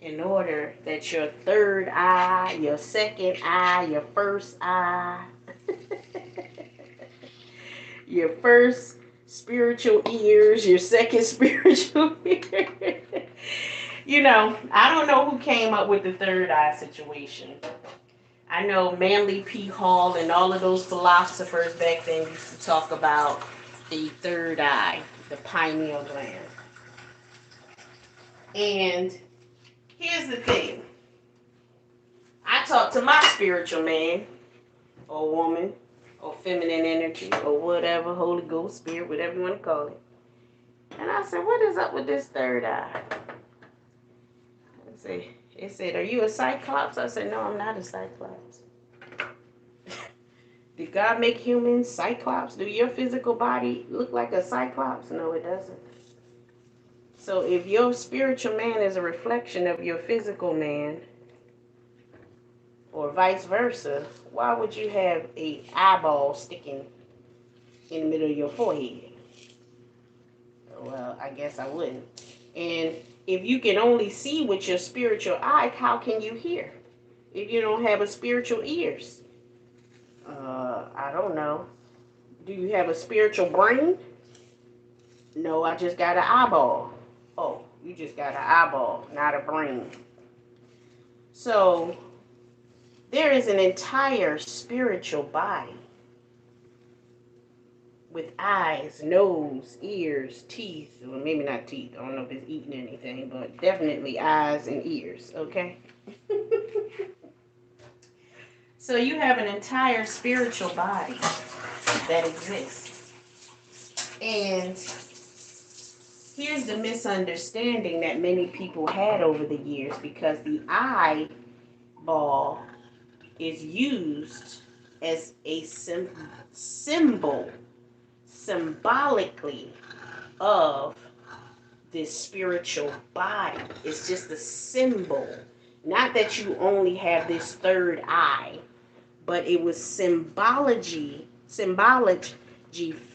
in order that your third eye, your second eye, your first eye, your first spiritual ears, your second spiritual ears. You know, I don't know who came up with the third eye situation. I know Manly P. Hall and all of those philosophers back then used to talk about the third eye, the pineal gland. And here's the thing. I talk to my spiritual man or woman or feminine energy or whatever, Holy Ghost, Spirit, whatever you want to call it. And I said, what is up with this third eye? It said, are you a cyclops? I said, no, I'm not a cyclops. Did God make humans cyclops? Do your physical body look like a cyclops? No, it doesn't. So if your spiritual man is a reflection of your physical man, or vice versa, why would you have an eyeball sticking in the middle of your forehead? Well, I guess I wouldn't. And if you can only see with your spiritual eye, how can you hear? If you don't have a spiritual ears? I don't know. Do you have a spiritual brain? No, I just got an eyeball. Oh, you just got an eyeball, not a brain. So, there is an entire spiritual body with eyes, nose, ears, teeth. Well, maybe not teeth. I don't know if it's eating anything, but definitely eyes and ears, okay? So you have an entire spiritual body that exists. And here's the misunderstanding that many people had over the years, because the eyeball is used as a symbol, symbolically, of this spiritual body. It's just a symbol. Not that you only have this third eye, but it was symbology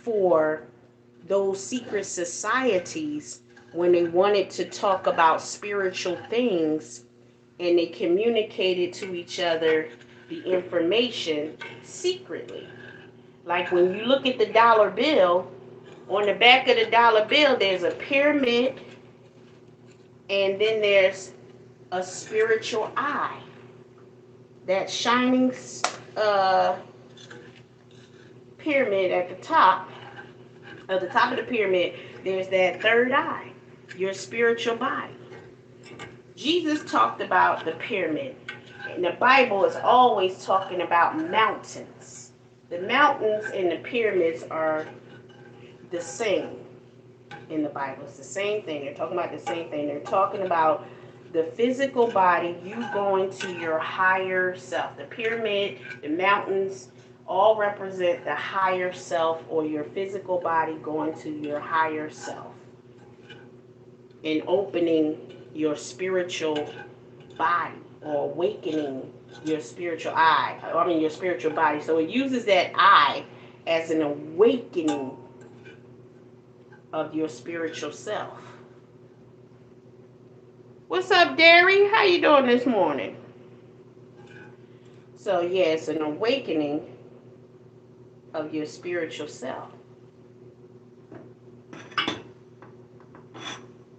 for those secret societies when they wanted to talk about spiritual things, and they communicated to each other the information secretly. Like when you look at the dollar bill, on the back of the dollar bill, there's a pyramid, and then there's a spiritual eye. That shining pyramid at the top of the pyramid, there's that third eye, your spiritual body. Jesus talked about the pyramid, and the Bible is always talking about mountains. The mountains and the pyramids are the same in the Bible. It's the same thing. They're talking about the same thing. They're talking about the physical body, you going to your higher self. The pyramid, the mountains, all represent the higher self, or your physical body going to your higher self and opening your spiritual body, or awakening your spiritual your spiritual body. So it uses that eye as an awakening of your spiritual self. What's up, Derry? How you doing this morning? So yeah, it's an awakening of your spiritual self.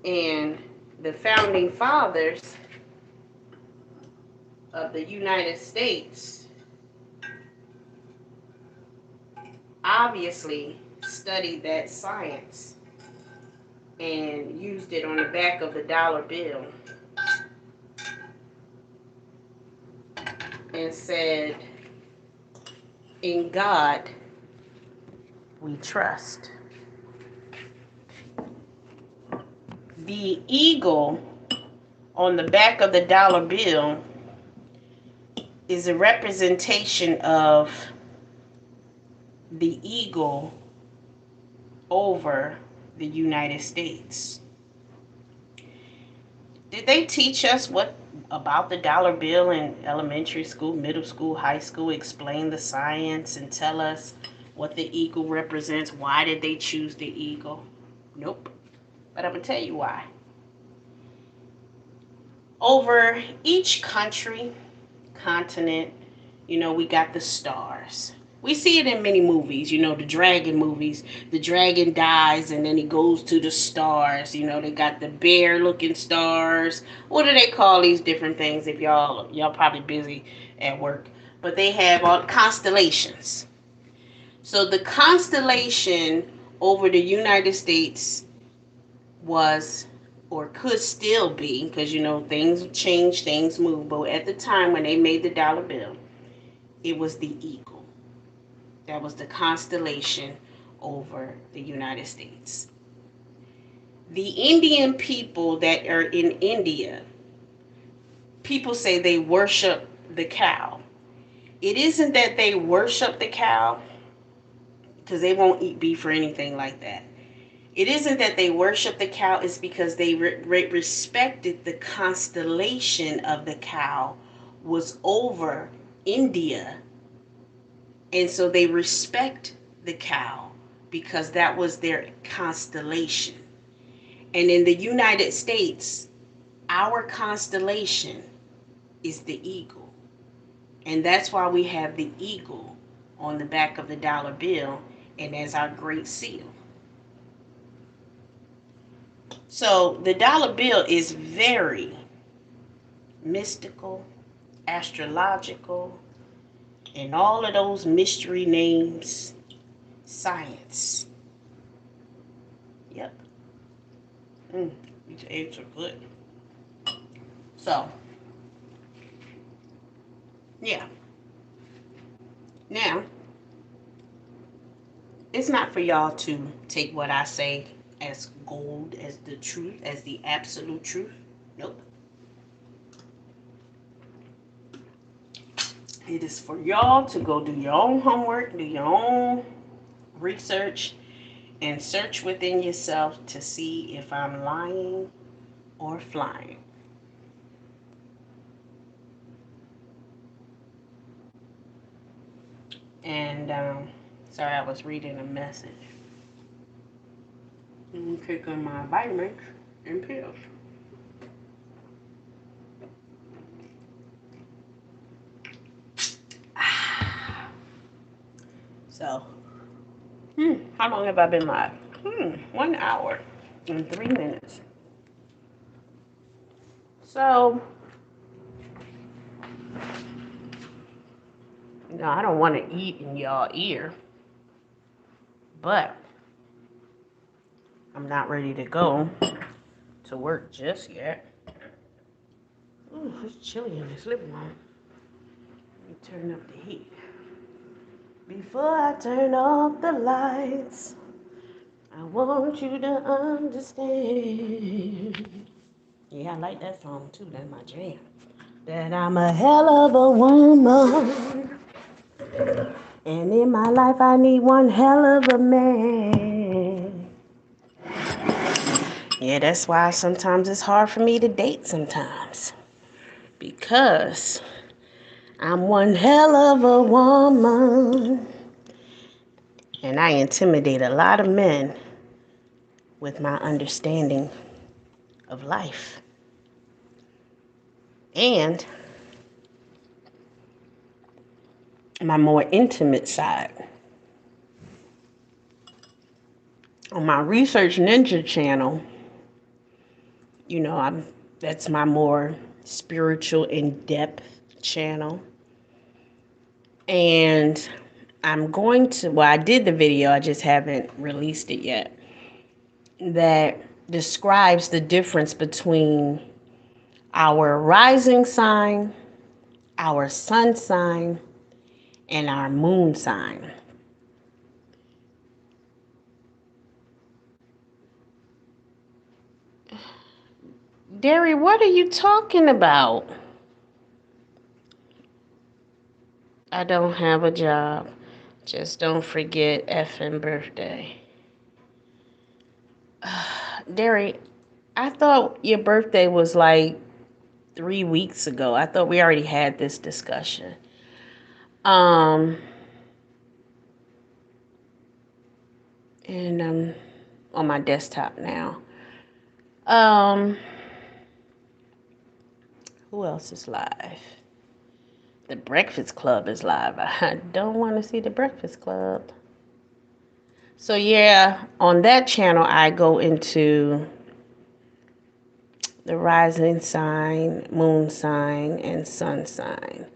And the founding fathers of the United States obviously studied that science and used it on the back of the dollar bill and said, in God we trust. The eagle on the back of the dollar bill is a representation of the eagle over the United States. Did they teach us what about the dollar bill in elementary school, middle school, high school? Explain the science and tell us what the eagle represents? Why did they choose the eagle? Nope. But I'm going to tell you why. Over each country, continent, we got the stars. We see it in many movies, the dragon movies. The dragon dies and then he goes to the stars. They got the bear looking stars. What do they call these different things? If y'all probably busy at work. But they have all constellations. So the constellation over the United States was, or could still be, because things change, things move. But at the time when they made the dollar bill, it was the eagle. That was the constellation over the United States. The Indian people that are in India, people say they worship the cow. It isn't that they worship the cow, because they won't eat beef or anything like that. It isn't that they worship the cow, it's because they respected the constellation of the cow was over India. And so they respect the cow because that was their constellation. And in the United States, our constellation is the eagle. And that's why we have the eagle on the back of the dollar bill and as our great seal. So the dollar bill is very mystical, astrological, and all of those mystery names, science. Yep. These eggs are good. So, yeah. Now, it's not for y'all to take what I say as gold, as the truth, as the absolute truth. Nope. It is for y'all to go do your own homework, do your own research, and search within yourself to see if I'm lying or flying. And, sorry, I was reading a message. I'm taking my vitamins and pills. So, how long have I been live? 1 hour and 3 minutes. So, I don't want to eat in y'all ear, but I'm not ready to go to work just yet. Ooh, it's chilly in this living room. Let me turn up the heat. Before I turn off the lights, I want you to understand. Yeah, I like that song too. That's my jam. That I'm a hell of a woman. And in my life, I need one hell of a man. Yeah, that's why sometimes it's hard for me to date sometimes. Because I'm one hell of a woman. And I intimidate a lot of men with my understanding of life. And my more intimate side. On my Research Ninja channel, that's my more spiritual, in-depth channel. And I did the video, I just haven't released it yet, that describes the difference between our rising sign, our sun sign, and our moon sign. Derry, what are you talking about? I don't have a job. Just don't forget effing birthday. Derry, I thought your birthday was like 3 weeks ago. I thought we already had this discussion. And I'm on my desktop now. Who else is live? The Breakfast Club is live. I don't want to see the Breakfast Club. So yeah, on that channel, I go into the rising sign, moon sign, and sun sign.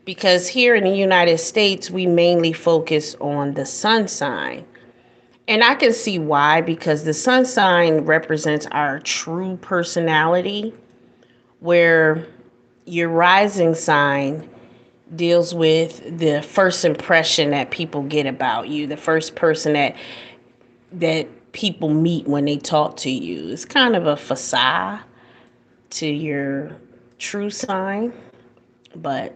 Because here in the United States, we mainly focus on the sun sign. And I can see why, because the sun sign represents our true personality, where your rising sign deals with the first impression that people get about you, the first person that people meet when they talk to you. It's kind of a facade to your true sign, but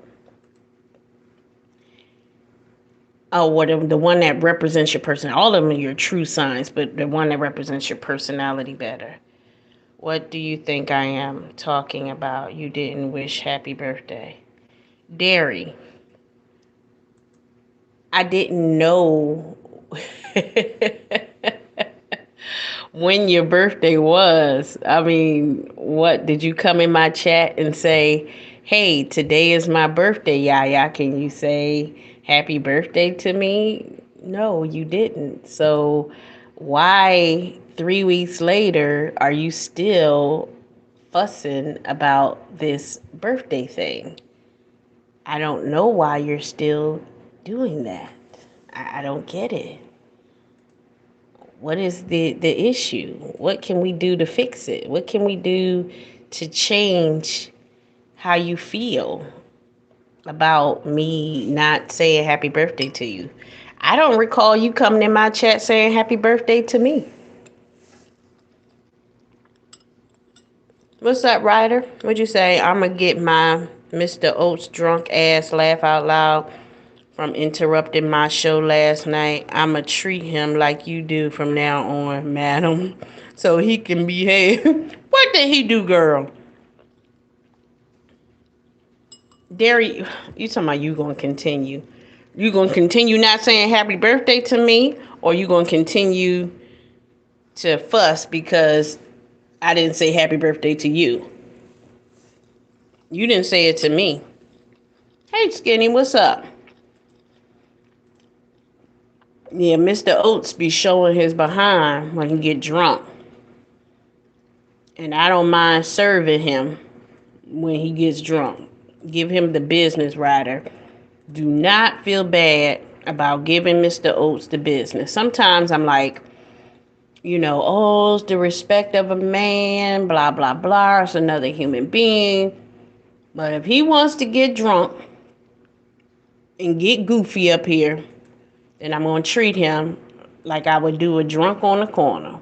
the one that represents your person. All of them are your true signs, but the one that represents your personality better. What do you think I am talking about? You didn't wish happy birthday. Derry, I didn't know when your birthday was. I mean, what, did you come in my chat and say, hey, today is my birthday, Yaya, can you say happy birthday to me? No, you didn't. So why 3 weeks later are you still fussing about this birthday thing? I don't know why you're still doing that. I don't get it. What is the issue? What can we do to fix it? What can we do to change how you feel about me not saying happy birthday to you? I don't recall you coming in my chat saying happy birthday to me. What's up, Ryder? What'd you say? I'm going to get my Mr. Oates drunk ass laugh out loud from interrupting my show last night. I'm going to treat him like you do from now on, madam, so he can behave. What did he do, girl? Derry, you talking about you going to continue? You going to continue not saying happy birthday to me, or you going to continue to fuss because I didn't say happy birthday to you? You didn't say it to me. Hey, Skinny, what's up? Yeah, Mr. Oates be showing his behind when he get drunk. And I don't mind serving him when he gets drunk. Give him the business, Ryder. Do not feel bad about giving Mr. Oates the business. Sometimes I'm like, oh, it's the respect of a man, blah, blah, blah. It's another human being. But if he wants to get drunk and get goofy up here, then I'm going to treat him like I would do a drunk on the corner.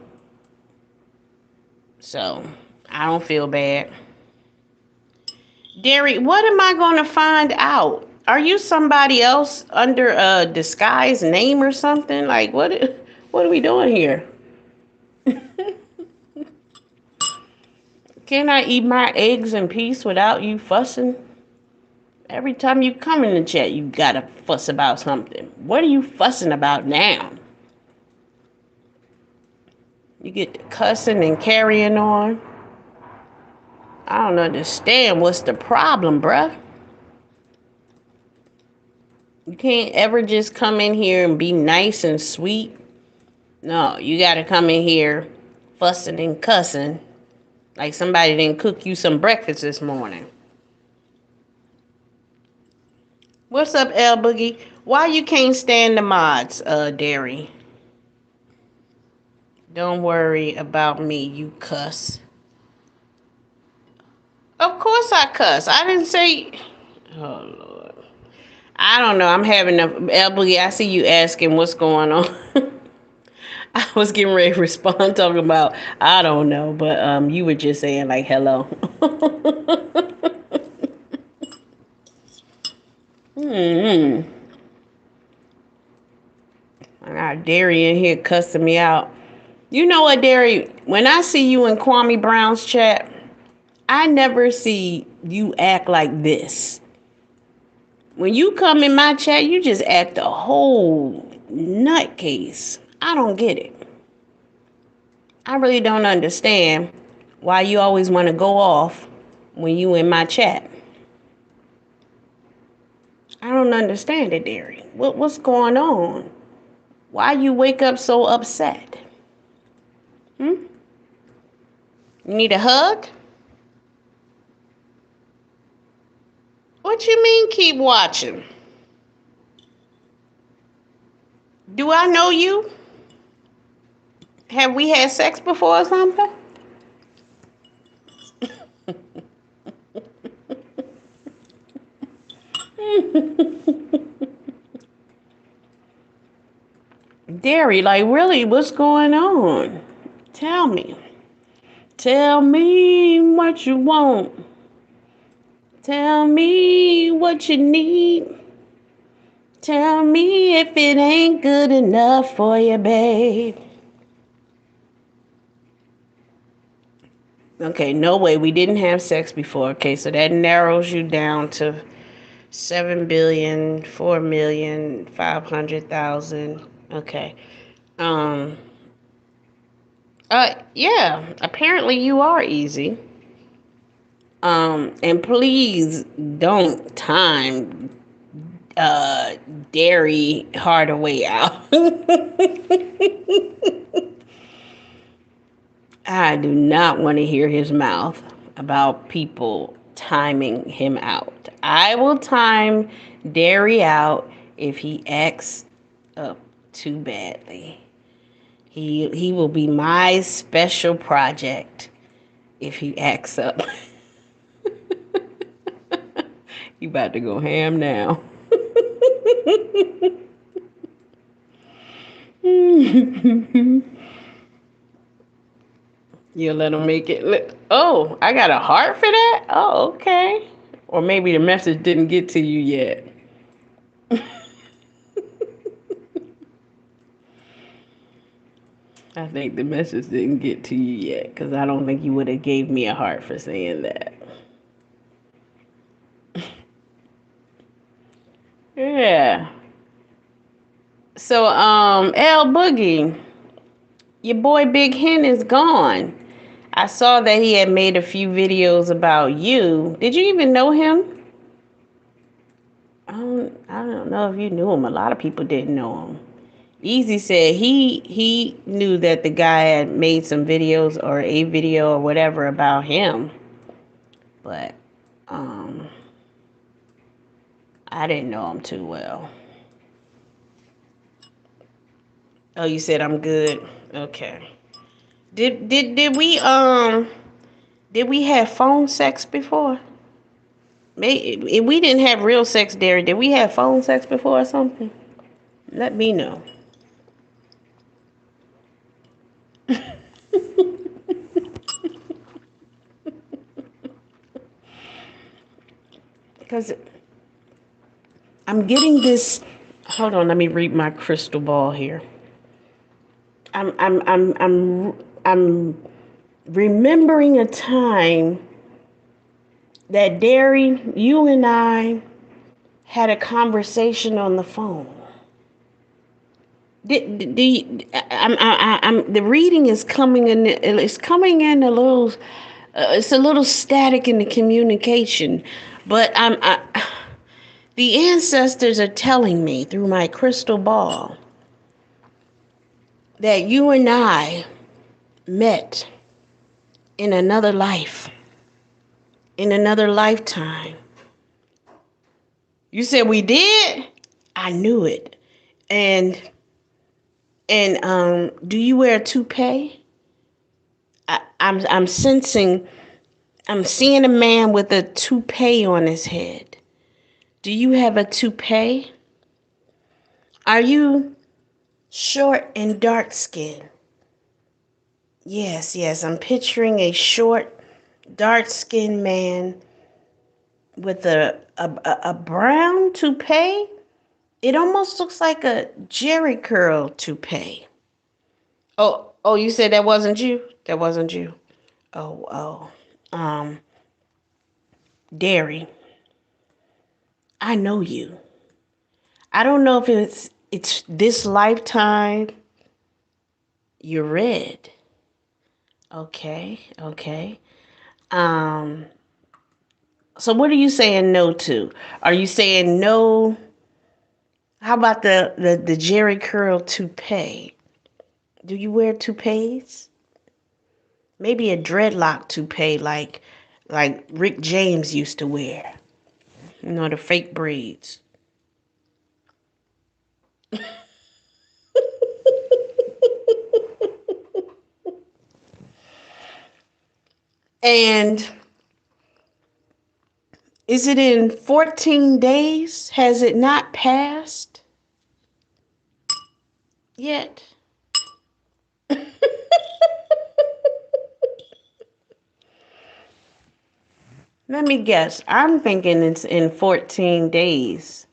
So, I don't feel bad. Derry, what am I going to find out? Are you somebody else under a disguised name or something? Like, what are we doing here? Can I eat my eggs in peace without you fussing? Every time you come in the chat, you gotta fuss about something. What are you fussing about now? You get to cussing and carrying on. I don't understand what's the problem, bruh. You can't ever just come in here and be nice and sweet. No, you gotta come in here fussing and cussing like somebody didn't cook you some breakfast this morning. What's up, L Boogie? Why you can't stand the mods, Derry? Don't worry about me, you cuss. Of course I cuss. I didn't say... Oh, Lord. I don't know. I'm having a... L Boogie, I see you asking what's going on. I was getting ready to respond talking about I don't know, but you were just saying like hello. hmm I got Derry in here cussing me out. You know what, Derry? When I see you in Kwame Brown's chat, I never see you act like this. When you come in my chat, you just act a whole nutcase. I don't get it. I really don't understand why you always want to go off when you in my chat. I don't understand it, Derry. What's going on? Why you wake up so upset? You need a hug? What you mean keep watching? Do I know you? Have we had sex before or something? Derry, like really, what's going on? Tell me. Tell me what you want. Tell me what you need. Tell me if it ain't good enough for you, babe. Okay, no way. We didn't have sex before. Okay, so that narrows you down to 7,000,000,500,000. Okay. Um. Yeah. Apparently, you are easy. And please don't time uh Dairy Hardaway out. I do not want to hear his mouth about people timing him out. I will time Dairy out if he acts up too badly. He will be my special project if he acts up. You about to go ham now. You'll let him make it. Oh, I got a heart for that? Oh, okay. Or maybe the message didn't get to you yet. I think the message didn't get to you yet because I don't think you would have gave me a heart for saying that. Yeah. So, L Boogie, your boy Big Hen is gone. I saw that he had made a few videos about you. Did you even know him? I don't know if you knew him. A lot of people didn't know him. Easy said he knew that the guy had made some videos or a video or whatever about him, but I didn't know him too well. Oh, you said I'm good. Okay. Did we have phone sex before? Maybe we didn't have real sex there. Did we have phone sex before or something? Let me know. Because I'm getting this. Hold on, let me read my crystal ball here. I'm remembering a time that Derry, you and I had a conversation on the phone. The reading is coming in. It's coming in a little. It's a little static in the communication, but the ancestors are telling me through my crystal ball that you and I met in another life, in another lifetime. You said we did? I knew it. And do you wear a toupee? I'm sensing, I'm seeing a man with a toupee on his head. Do you have a toupee? Are you Short and dark skin. Yes, yes. I'm picturing a short, dark skinned man with a brown toupee. It almost looks like a Jerry curl toupee. Oh, you said that wasn't you? That wasn't you. Oh. Um, Derry, I know you. I don't know if it's this lifetime you're red. Okay. Um, so what are you saying no to? Are you saying no? How about the Jerry curl toupee? Do you wear toupees? Maybe a dreadlock toupee like Rick James used to wear. You know, the fake braids. And is it in 14 days? Has it not passed yet? Let me guess. I'm thinking it's in 14 days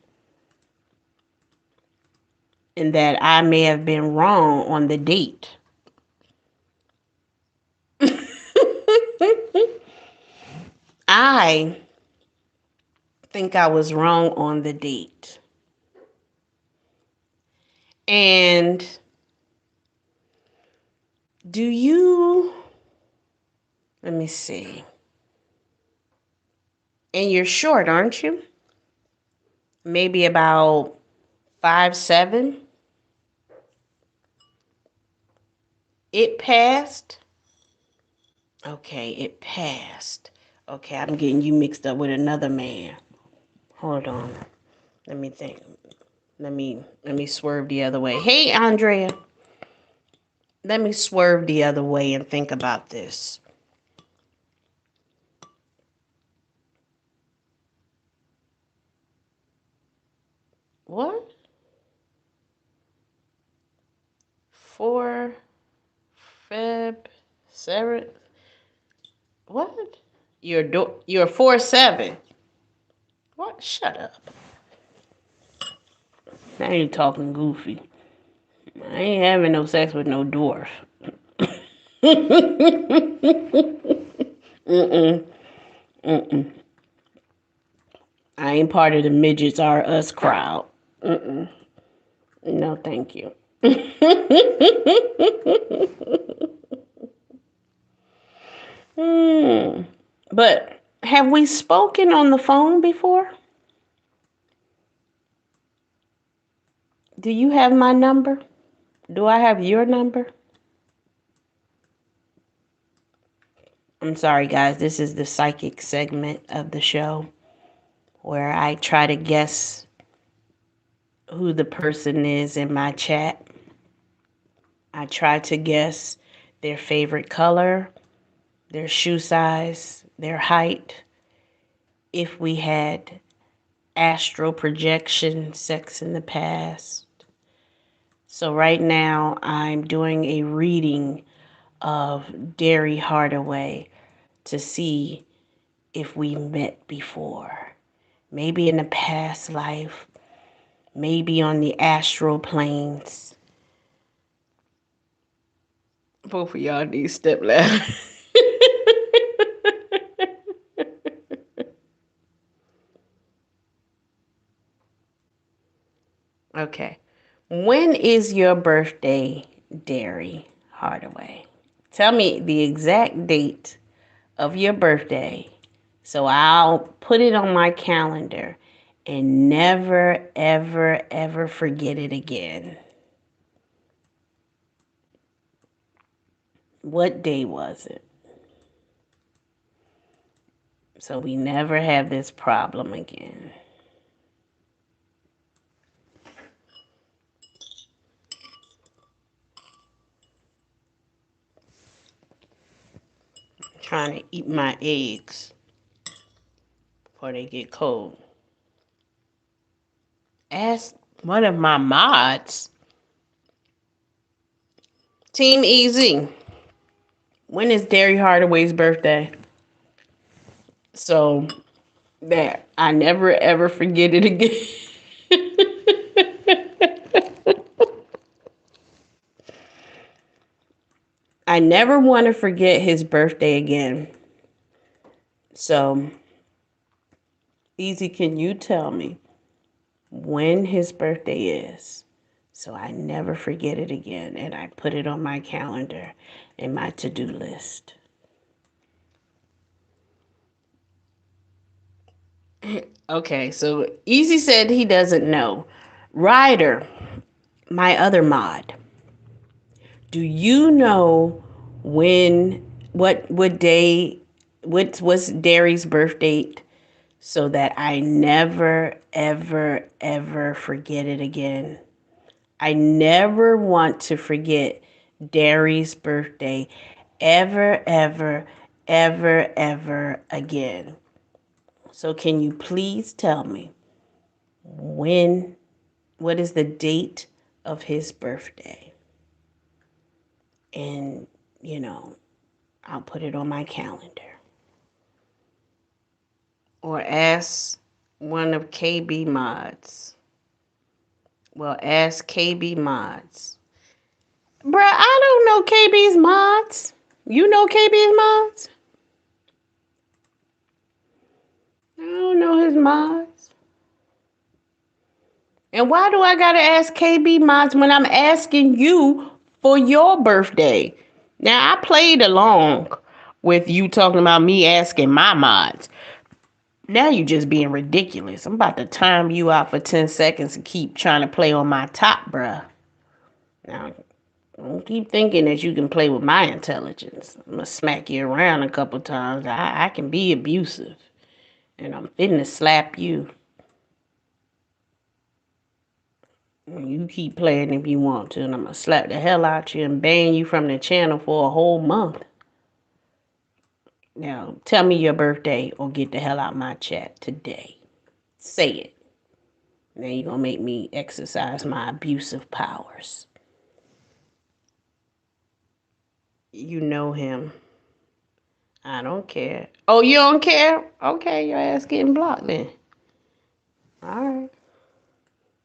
and that I may have been wrong on the date. I think I was wrong on the date. And do you, let me see. And you're short, aren't you? Maybe about 5'7". It passed. Okay, it passed. Okay, I'm getting you mixed up with another man. Hold on. Let me think. Let me swerve the other way. Hey, Andrea. Let me swerve the other way and think about this. What? 4 Feb 7. What? You're 4'7". What? Shut up. Now you talking goofy. I ain't having no sex with no dwarf. Mm-mm. Mm-mm. I ain't part of the midgets are us crowd. Mm-mm. No, thank you. Hmm. But have we spoken on the phone before? Do you have my number? Do I have your number? I'm sorry, guys. This is the psychic segment of the show where I try to guess who the person is in my chat. I try to guess their favorite color, their shoe size, their height, if we had astral projection sex in the past. So right now I'm doing a reading of Derry Hardaway to see if we met before. Maybe in a past life, maybe on the astral planes. Both of y'all need step ladder. Okay. When is your birthday, Derry Hardaway? Tell me the exact date of your birthday so I'll put it on my calendar and never, ever, ever forget it again. What day was it? So we never have this problem again. I'm trying to eat my eggs before they get cold. Ask one of my mods. Team Easy. When is Derry Hardaway's birthday? So that I never ever forget it again. I never want to forget his birthday again. So, Easy, can you tell me when his birthday is? So I never forget it again. And I put it on my calendar in my to-do list. Okay, so Easy said he doesn't know. Ryder, my other mod, do you know what day, what's Derry's birth date, so that I never, ever, ever forget it again? I never want to forget Derry's birthday ever, ever, ever, ever again. So can you please tell me what is the date of his birthday? And, I'll put it on my calendar. Or ask one of KB mods. Well, ask KB mods. Bruh, I don't know KB's mods. You know KB's mods? I don't know his mods. And why do I gotta ask KB mods when I'm asking you for your birthday? Now, I played along with you talking about me asking my mods. Now you just being ridiculous. I'm about to time you out for 10 seconds and keep trying to play on my top, bruh. Now, don't keep thinking that you can play with my intelligence. I'm going to smack you around a couple times. I can be abusive. And I'm finna slap you. You keep playing if you want to. And I'm going to slap the hell out you and ban you from the channel for a whole month. Now, tell me your birthday or get the hell out my chat today. Say it. Now you're going to make me exercise my abusive powers. You know him. I don't care. Oh, you don't care? Okay, your ass getting blocked then. Alright.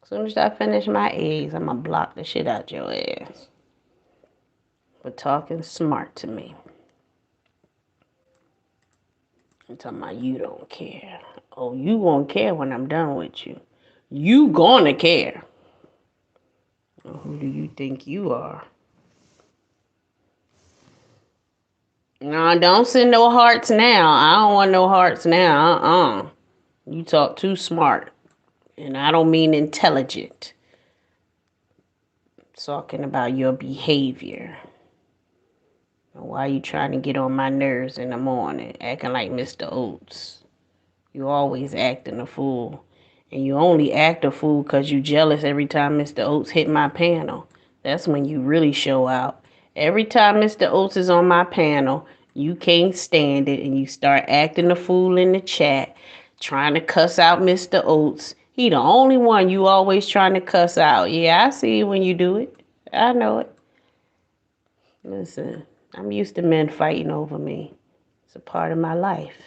As soon as I finish my eggs, I'm going to block the shit out your ass for talking smart to me. I'm talking about you don't care. Oh, you won't care when I'm done with you. You gonna care. Well, who do you think you are? No, don't send no hearts now. I don't want no hearts now. You talk too smart. And I don't mean intelligent. I'm talking about your behavior. Why are you trying to get on my nerves in the morning, acting like Mr. Oates? You always acting a fool. And you only act a fool because you jealous every time Mr. Oates hit my panel. That's when you really show out. Every time Mr. Oates is on my panel, you can't stand it and you start acting a fool in the chat, trying to cuss out Mr. Oates. He the only one you always trying to cuss out. Yeah, I see when you do it. I know it. Listen, I'm used to men fighting over me. It's a part of my life.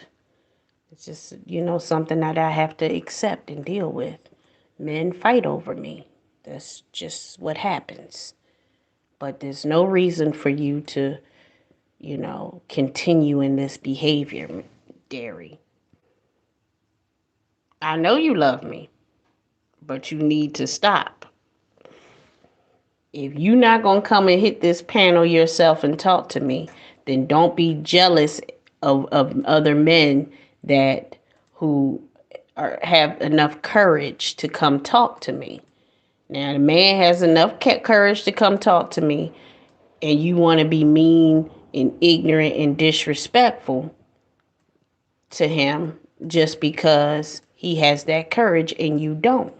It's just, something that I have to accept and deal with. Men fight over me. That's just what happens. But there's no reason for you to, continue in this behavior, Derry. I know you love me, but you need to stop. If you're not going to come and hit this panel yourself and talk to me, then don't be jealous of other men who have enough courage to come talk to me. Now, the man has enough courage to come talk to me, and you want to be mean and ignorant and disrespectful to him just because he has that courage and you don't.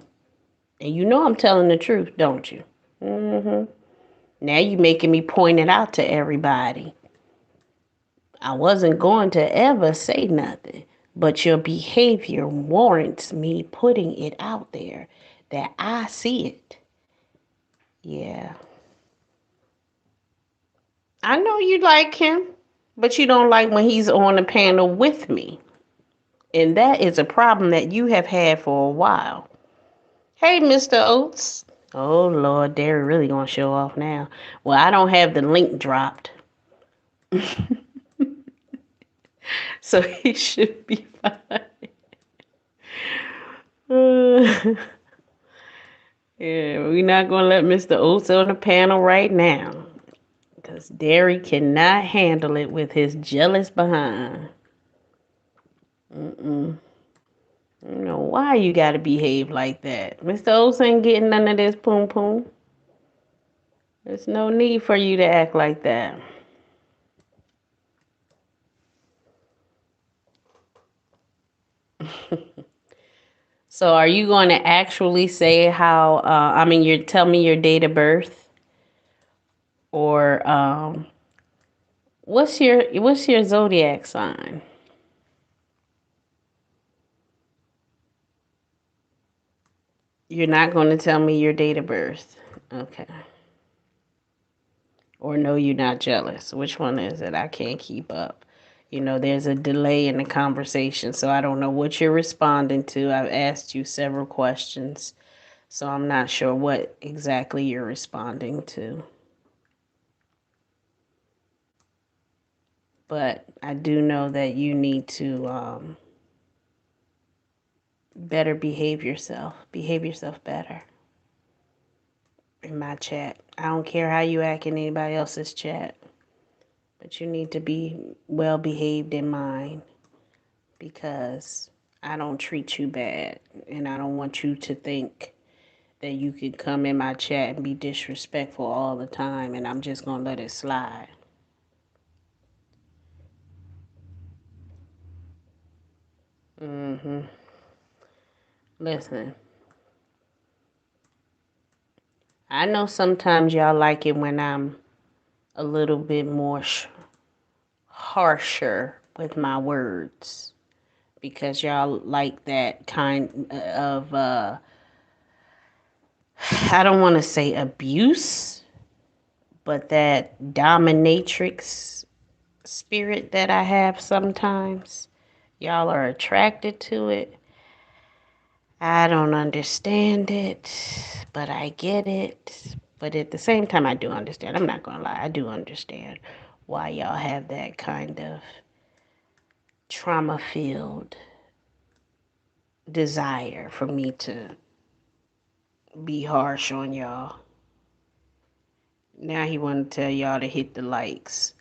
And you know I'm telling the truth, don't you? Now you making me point it out to everybody. I wasn't going to ever say nothing, but your behavior warrants me putting it out there that I see it. Yeah. I know you like him, but you don't like when he's on the panel with me. And that is a problem that you have had for a while. Hey, Mr. Oates. Oh, Lord, they're really going to show off now. Well, I don't have the link dropped. So he should be fine. Yeah, we're not going to let Mr. Oates on the panel right now. Because Derry cannot handle it with his jealous behind. Mm-mm. You know, why you got to behave like that? Mr. Oates ain't getting none of this poom poom. There's no need for you to act like that. So are you going to actually say how, you tell me your date of birth? Or what's your zodiac sign? You're not going to tell me your date of birth. Okay. Or no, you're not jealous. Which one is it? I can't keep up. There's a delay in the conversation, so I don't know what you're responding to. I've asked you several questions, so I'm not sure what exactly you're responding to. But I do know that you need to better behave yourself. Behave yourself better in my chat. I don't care how you act in anybody else's chat, but you need to be well behaved in mine because I don't treat you bad and I don't want you to think that you could come in my chat and be disrespectful all the time and I'm just going to let it slide. Mm-hmm. Listen, I know sometimes y'all like it when I'm a little bit more harsher with my words because y'all like that kind of, I don't want to say abuse, but that dominatrix spirit that I have sometimes. Y'all are attracted to it. I don't understand it, but I get it. But at the same time, I do understand. I'm not going to lie. I do understand why y'all have that kind of trauma-filled desire for me to be harsh on y'all. Now he want to tell y'all to hit the likes.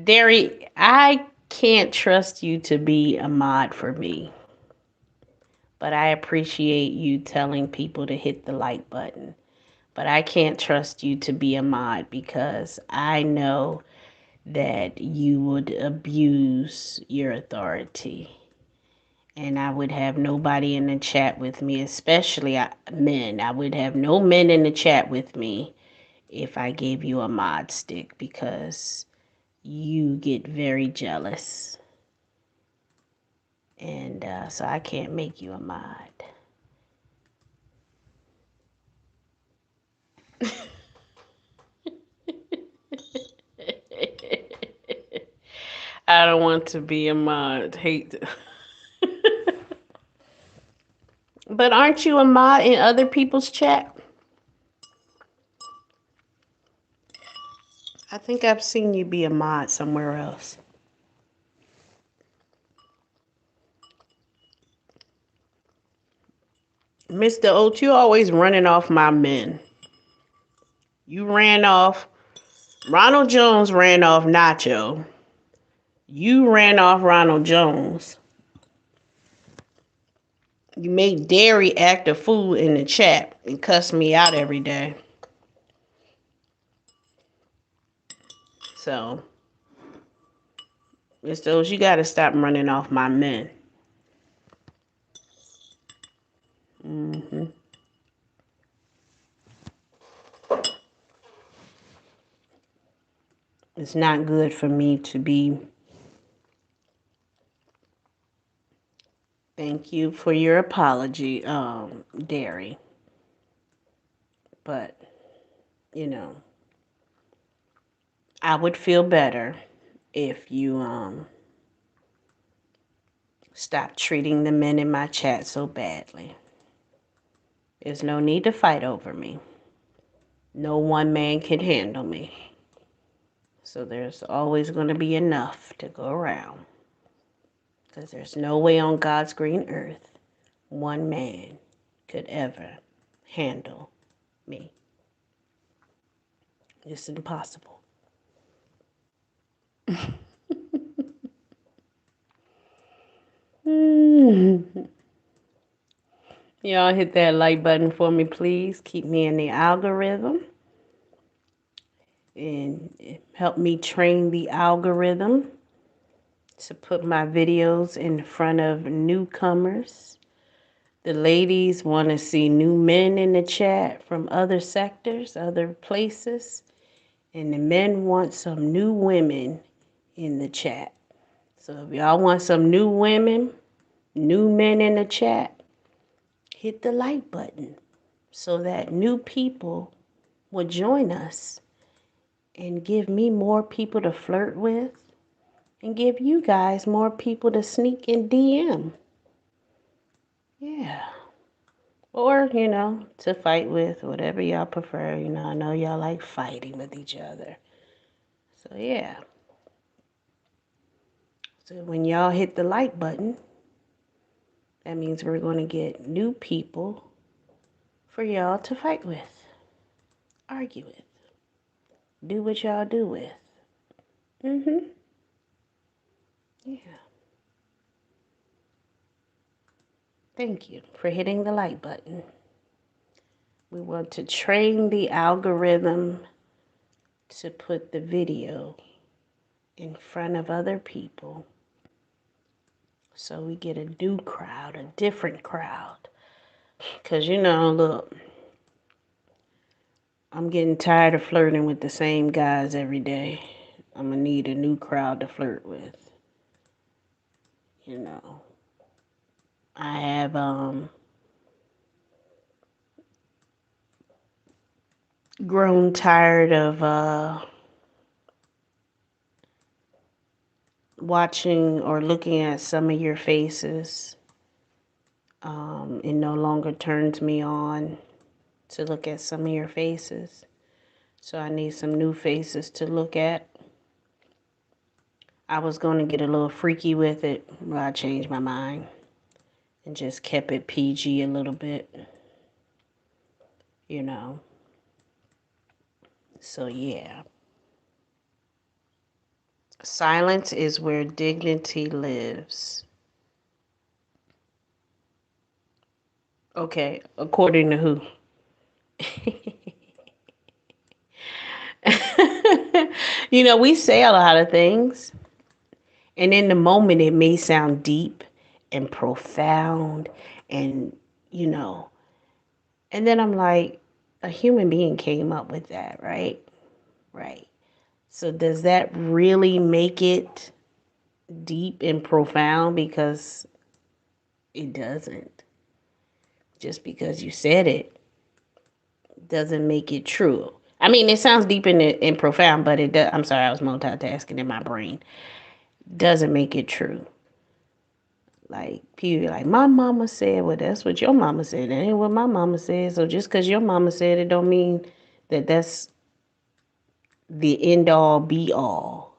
Derry, I can't trust you to be a mod for me. But I appreciate you telling people to hit the like button. But I can't trust you to be a mod because I know that you would abuse your authority. And I would have nobody in the chat with me, especially men. I would have no men in the chat with me if I gave you a mod stick because you get very jealous. And so I can't make you a mod. I don't want to be a mod. Hate. But aren't you a mod in other people's chat? I think I've seen you be a mod somewhere else. Mr. Oates, you always running off my men. You ran off. Ronald Jones ran off Nacho. You ran off Ronald Jones. You make Derry act a fool in the chat and cuss me out every day. So, Mr. Oates, you got to stop running off my men. Mm-hmm. It's not good for me to be. Thank you for your apology, Derry. But you know, I would feel better if you stop treating the men in my chat so badly. There's no need to fight over me. No one man can handle me. So there's always going to be enough to go around. Because there's no way on God's green earth one man could ever handle me. It's impossible. Y'all hit that like button for me, please. Keep me in the algorithm. And help me train the algorithm to put my videos in front of newcomers. The ladies want to see new men in the chat from other sectors, other places. And the men want some new women in the chat. So if y'all want some new women, new men in the chat, hit the like button so that new people will join us and give me more people to flirt with and give you guys more people to sneak and DM. Yeah. Or, to fight with, whatever y'all prefer. I know y'all like fighting with each other. So, yeah. So, when y'all hit the like button, that means we're going to get new people for y'all to fight with, argue with, do what y'all do with. Yeah. Thank you for hitting the like button. We want to train the algorithm to put the video in front of other people so we get a new crowd, a different crowd. Because, look, I'm getting tired of flirting with the same guys every day. I'm going to need a new crowd to flirt with. I have grown tired of watching or looking at some of your faces. It no longer turns me on to look at some of your faces. So I need some new faces to look at. I was going to get a little freaky with it, but I changed my mind and just kept it PG a little bit. So yeah. Silence is where dignity lives. Okay, according to who? We say a lot of things, and in the moment it may sound deep and profound, and and then I'm like, a human being came up with that, right? Right. So does that really make it deep and profound? Because it doesn't. Just because you said it doesn't make it true. I mean, it sounds deep and profound, but it does. I'm sorry, I was multitasking in my brain. Doesn't make it true. Like, people like, my mama said, well, that's what your mama said. That ain't what my mama said. So just because your mama said it don't mean that that's the end all be all.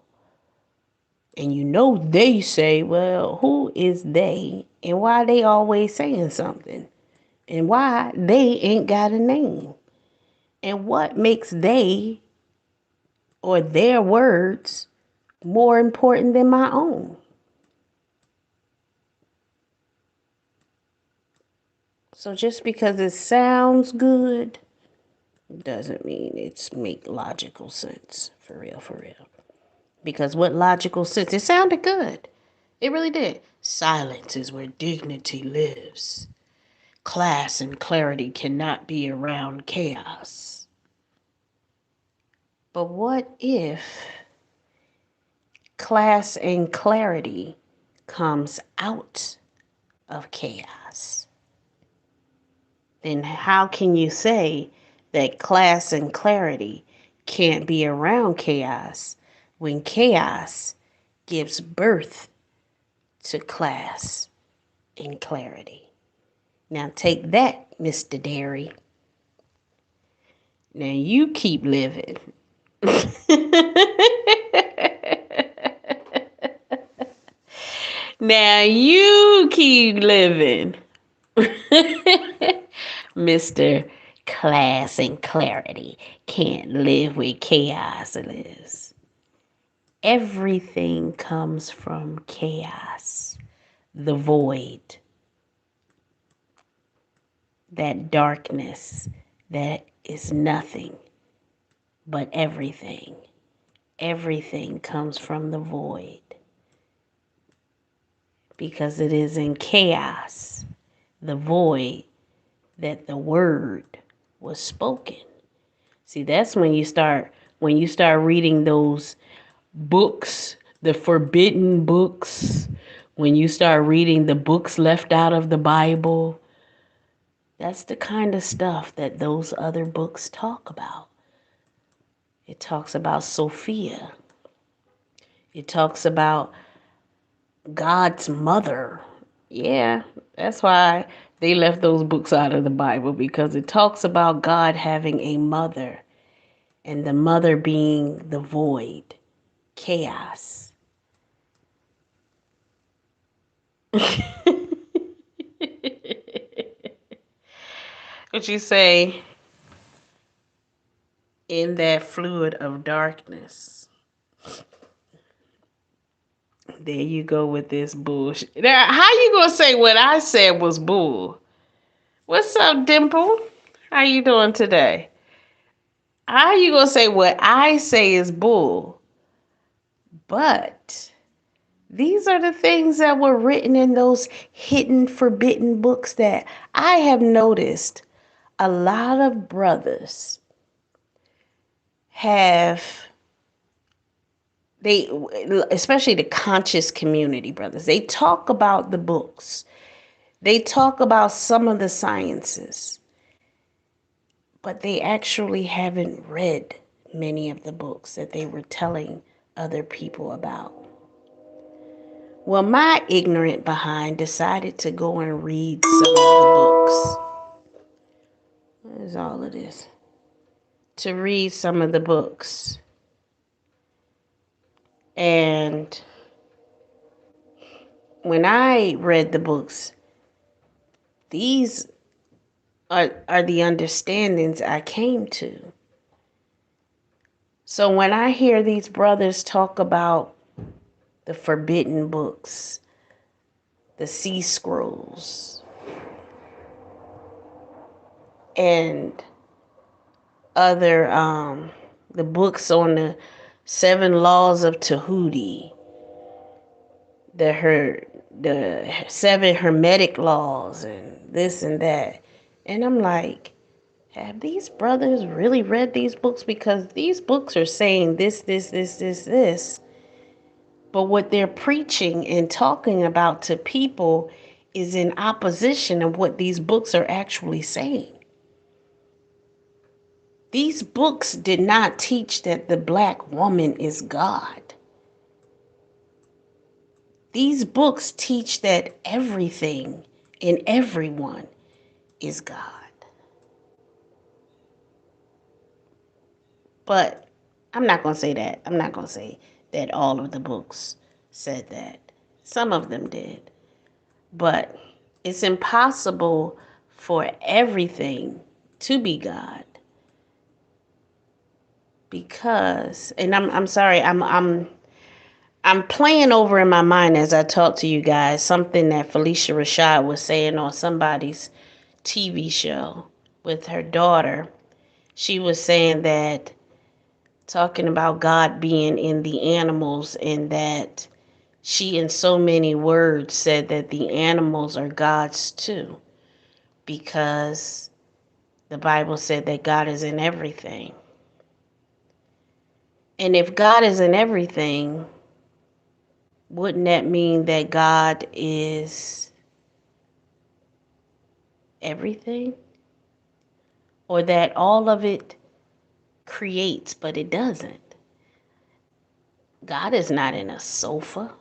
And they say, well, who is they? And why they always saying something? And why they ain't got a name? And what makes they or their words more important than my own? So just because it sounds good doesn't mean it's make logical sense. For real, for real. Because what logical sense? It sounded good. It really did. Silence is where dignity lives. Class and clarity cannot be around chaos. But what if class and clarity comes out of chaos? Then how can you say that class and clarity can't be around chaos when chaos gives birth to class and clarity. Now take that, Mr. Dairy. Now you keep living. Now you keep living. Mr. Class and Clarity can't live where chaos lives. Everything comes from chaos, the void, that darkness that is nothing but everything. Everything comes from the void because it is in chaos, the void, that the word was spoken. See, that's when you start reading those books, the forbidden books, when you start reading the books left out of the Bible. That's the kind of stuff that those other books talk about. It talks about Sophia. It talks about God's mother. Yeah, that's why they left those books out of the Bible, because it talks about God having a mother, and the mother being the void, chaos. What you say? In that fluid of darkness. There you go with this bullshit. Now, how you gonna say what I said was bull? What's up, Dimple? How you doing today? How you gonna say what I say is bull? But these are the things that were written in those hidden, forbidden books that I have noticed a lot of brothers have. They, especially the conscious community brothers, they talk about the books. They talk about some of the sciences, but they actually haven't read many of the books that they were telling other people about. Well, my ignorant behind decided to go and read some of the books. What is all of this? To read some of the books. And when I read the books, these are the understandings I came to. So when I hear these brothers talk about the forbidden books, the sea scrolls, and other the books on the 7 laws of Tahuti, the 7 hermetic laws, and this and that, and I'm like, have these brothers really read these books? Because these books are saying this. But what they're preaching and talking about to people is in opposition of what these books are actually saying. These books did not teach that the black woman is God. These books teach that everything and everyone is God. But I'm not going to say that. I'm not going to say that all of the books said that. Some of them did. But it's impossible for everything to be God. Because, and I'm sorry, I'm playing over in my mind as I talk to you guys something that Felicia Rashad was saying on somebody's TV show with her daughter. She was saying that, talking about God being in the animals, and that she in so many words said that the animals are gods too, because the Bible said that God is in everything. And if God is in everything, wouldn't that mean that God is everything? or that all of it creates, but it doesn't. God is not in a sofa.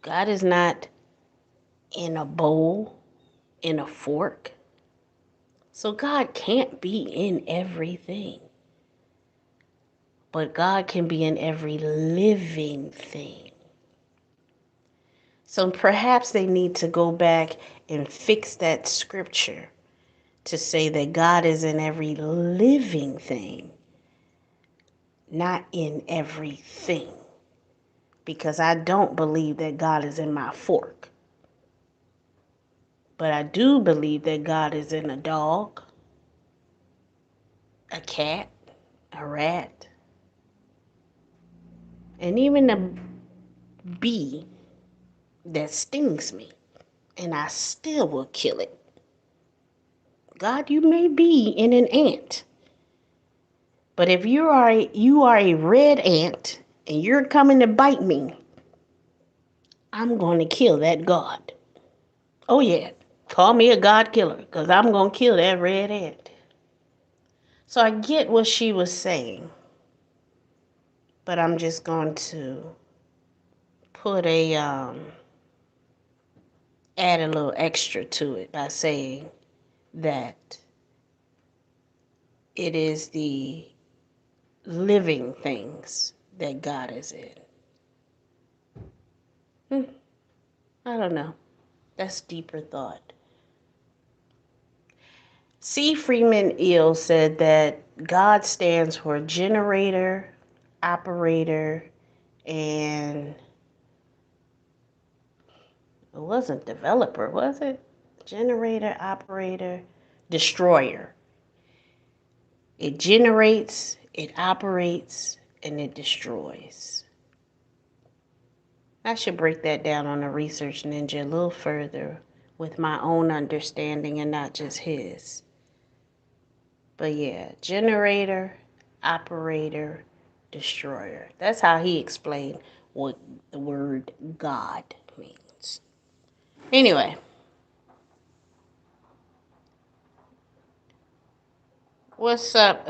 God is not in a bowl, in a fork. So God can't be in everything. But God can be in every living thing. So perhaps they need to go back and fix that scripture to say that God is in every living thing, not in everything. Because I don't believe that God is in my fork. But I do believe that God is in a dog, a cat, a rat, and even a bee that stings me. And I still will kill it. God, you may be in an ant. But if you are a red ant and you're coming to bite me, I'm going to kill that God. Oh yeah, call me a God killer because I'm going to kill that red ant. So I get what she was saying, but I'm just going to put add a little extra to it by saying that it is the living things that God is in. I don't know. That's deeper thought. C. Freeman Eel said that God stands for generator, operator, and it wasn't developer, was it? Generator, operator, destroyer. It generates, it operates, and it destroys. I should break that down on the Research Ninja a little further with my own understanding and not just his. But yeah, generator, operator, destroyer. That's how he explained what the word God means. Anyway, what's up,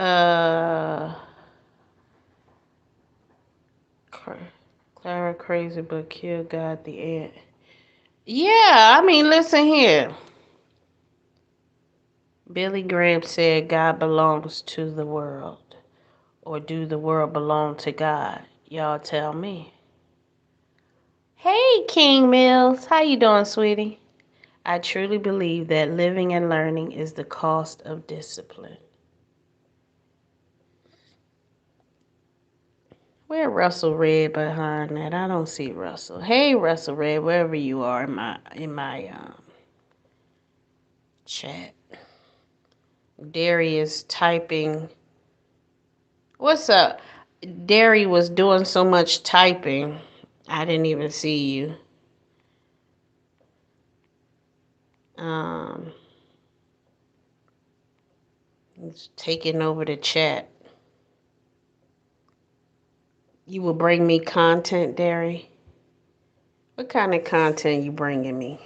Clara crazy but kill God the ant. Yeah, I mean, listen here. Billy Graham said God belongs to the world. Or do the world belong to God? Y'all tell me. Hey, King Mills. How you doing, sweetie? I truly believe that living and learning is the cost of discipline. Where Russell Red behind that? I don't see Russell. Hey, Russell Red, wherever you are in my chat. Derry is typing. What's up? Derry was doing so much typing, I didn't even see you. He's taking over the chat. You will bring me content, Derry? What kind of content you bringing me?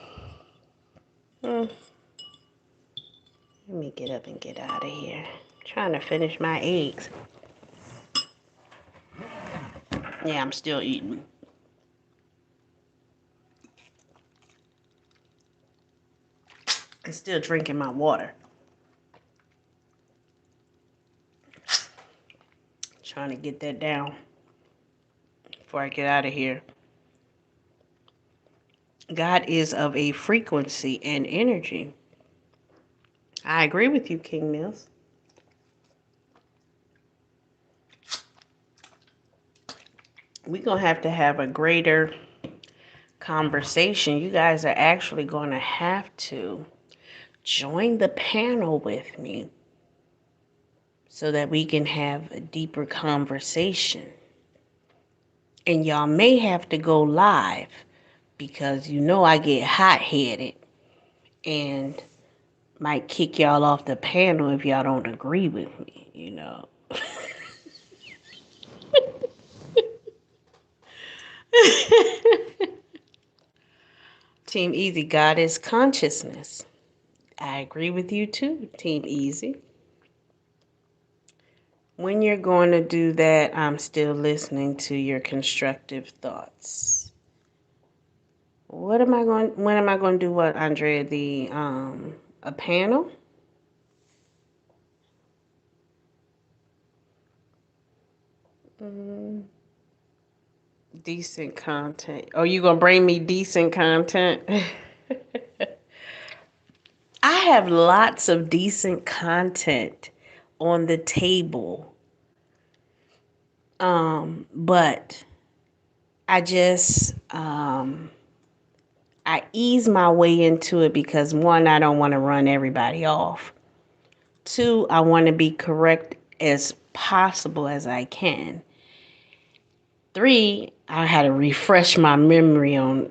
Let me get up and get out of here. I'm trying to finish my eggs. Yeah, I'm still eating. I'm still drinking my water. Trying to get that down before I get out of here. God is of a frequency and energy. I agree with you, King Mills. We're going to have a greater conversation. You guys are actually going to have to join the panel with me so that we can have a deeper conversation. And y'all may have to go live because you know I get hot-headed and might kick y'all off the panel if y'all don't agree with me, you know. Team Easy, God is consciousness. I I agree with you too, Team Easy. When you're going to do that, I'm still listening to your constructive thoughts. When am I going to do what, Andrea? A panel? Mm, decent content. Oh, you going to bring me decent content? I have lots of decent content on the table. But I just I ease my way into it because one, I don't want to run everybody off. Two, I want to be correct as possible as I can. Three, I had to refresh my memory on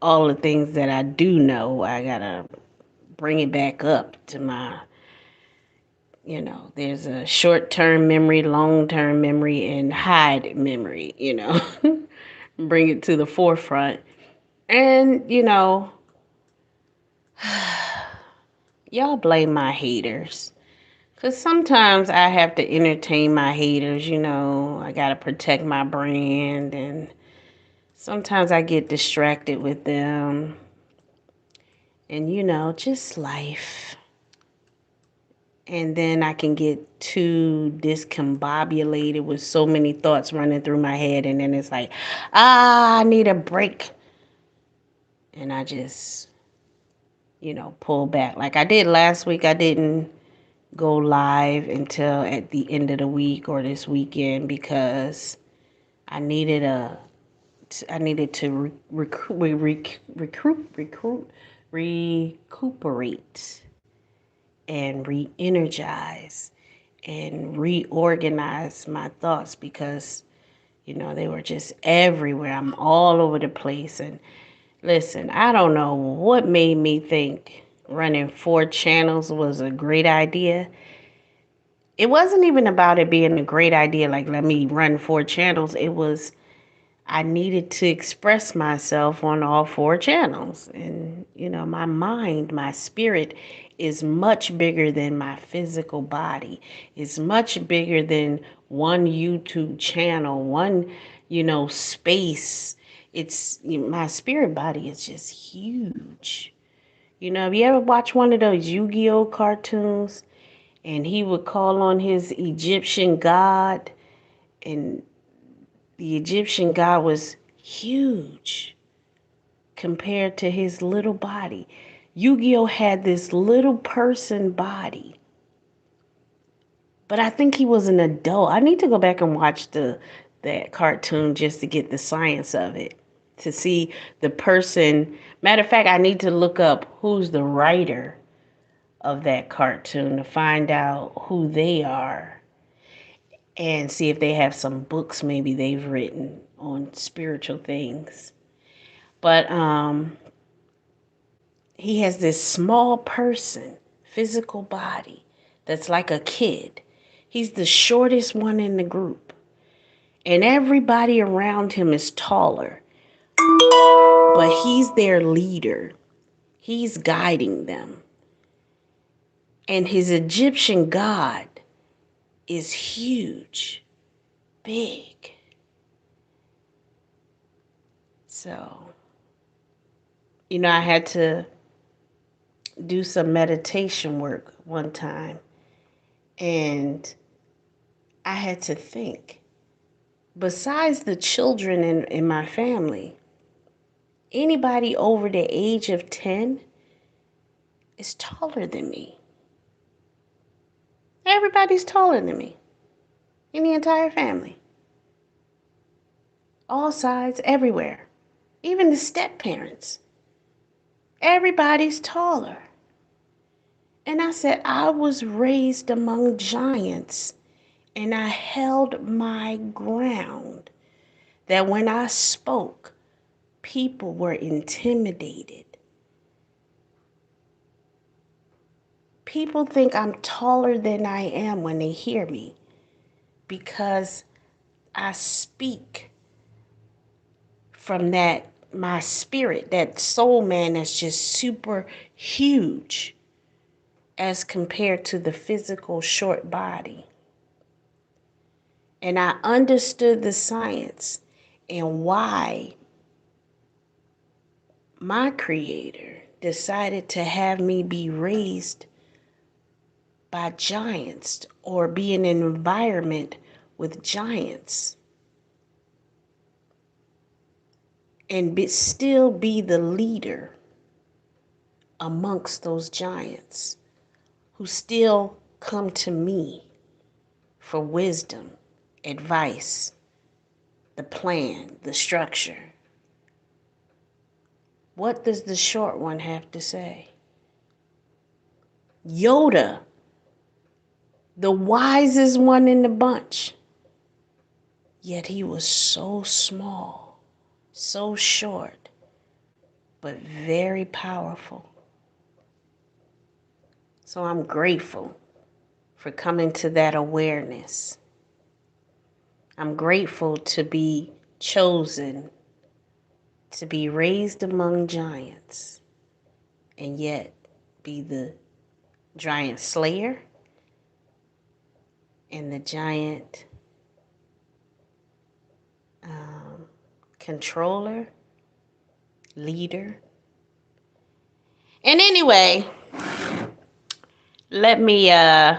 all the things that I do know. I gotta bring it back up to my, there's a short-term memory, long-term memory, and hide memory, bring it to the forefront. And, y'all blame my haters. Because sometimes I have to entertain my haters, I got to protect my brand. And sometimes I get distracted with them. And, just life. And then I can get too discombobulated with so many thoughts running through my head. And then it's like, I need a break. And I just, pull back. Like I did last week, I didn't go live until at the end of the week or this weekend because I needed to recuperate and re-energize and reorganize my thoughts because they were just everywhere. I'm all over the place. And listen, I don't know what made me think running 4 channels was a great idea. It wasn't even about it being a great idea, like let me run 4 channels. It was I needed to express myself on all 4 channels. And, my mind, my spirit is much bigger than my physical body. It's much bigger than one YouTube channel, one, space. My spirit body is just huge. Have you ever watched one of those Yu-Gi-Oh cartoons? And he would call on his Egyptian god, and the Egyptian god was huge compared to his little body. Yu-Gi-Oh had this little person body, but I think he was an adult. I need to go back and watch that cartoon just to get the science of it, to see the person. Matter of fact, I need to look up who's the writer of that cartoon to find out who they are and see if they have some books maybe they've written on spiritual things. But he has this small person, physical body, that's like a kid. He's the shortest one in the group. And everybody around him is taller. But he's their leader. He's guiding them. And his Egyptian god is huge, big. So, I had to do some meditation work one time. And I had to think, besides the children in my family, anybody over the age of 10 is taller than me. Everybody's taller than me in the entire family. All sides, everywhere. Even the step parents. Everybody's taller. And I said, I was raised among giants and I held my ground. That when I spoke, people were intimidated. People think I'm taller than I am when they hear me because I speak from my spirit, that soul man that's just super huge. as compared to the physical short body. And I understood the science and why my creator decided to have me be raised by giants or be in an environment with giants and still be the leader amongst those giants who still come to me for wisdom, advice, the plan, the structure. What does the short one have to say? Yoda, the wisest one in the bunch, yet he was so small, so short, but very powerful. So I'm grateful for coming to that awareness. I'm grateful to be chosen, to be raised among giants, and yet be the giant slayer and the giant controller, leader. And anyway, let me go.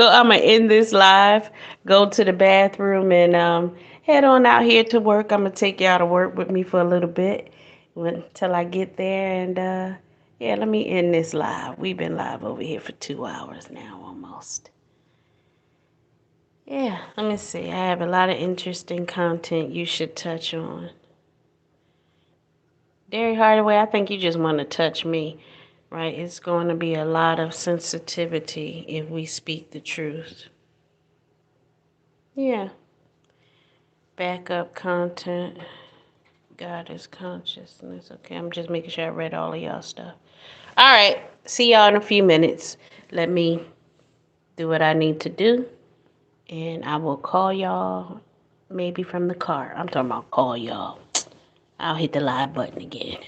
I'm gonna end this live, go to the bathroom, and head on out here to work. I'm gonna take y'all to work with me for a little bit until I get there. And yeah, let me end this live. We've been live over here for 2 hours now almost. Yeah, let me see. I have a lot of interesting content you should touch on. Derry Hardaway, I think you just want to touch me, right? It's going to be a lot of sensitivity if we speak the truth. Yeah. Backup content. God is consciousness. Okay, I'm just making sure I read all of y'all stuff. All right. See y'all in a few minutes. Let me do what I need to do. And I will call y'all maybe from the car. I'm talking about call y'all. I'll hit the live button again.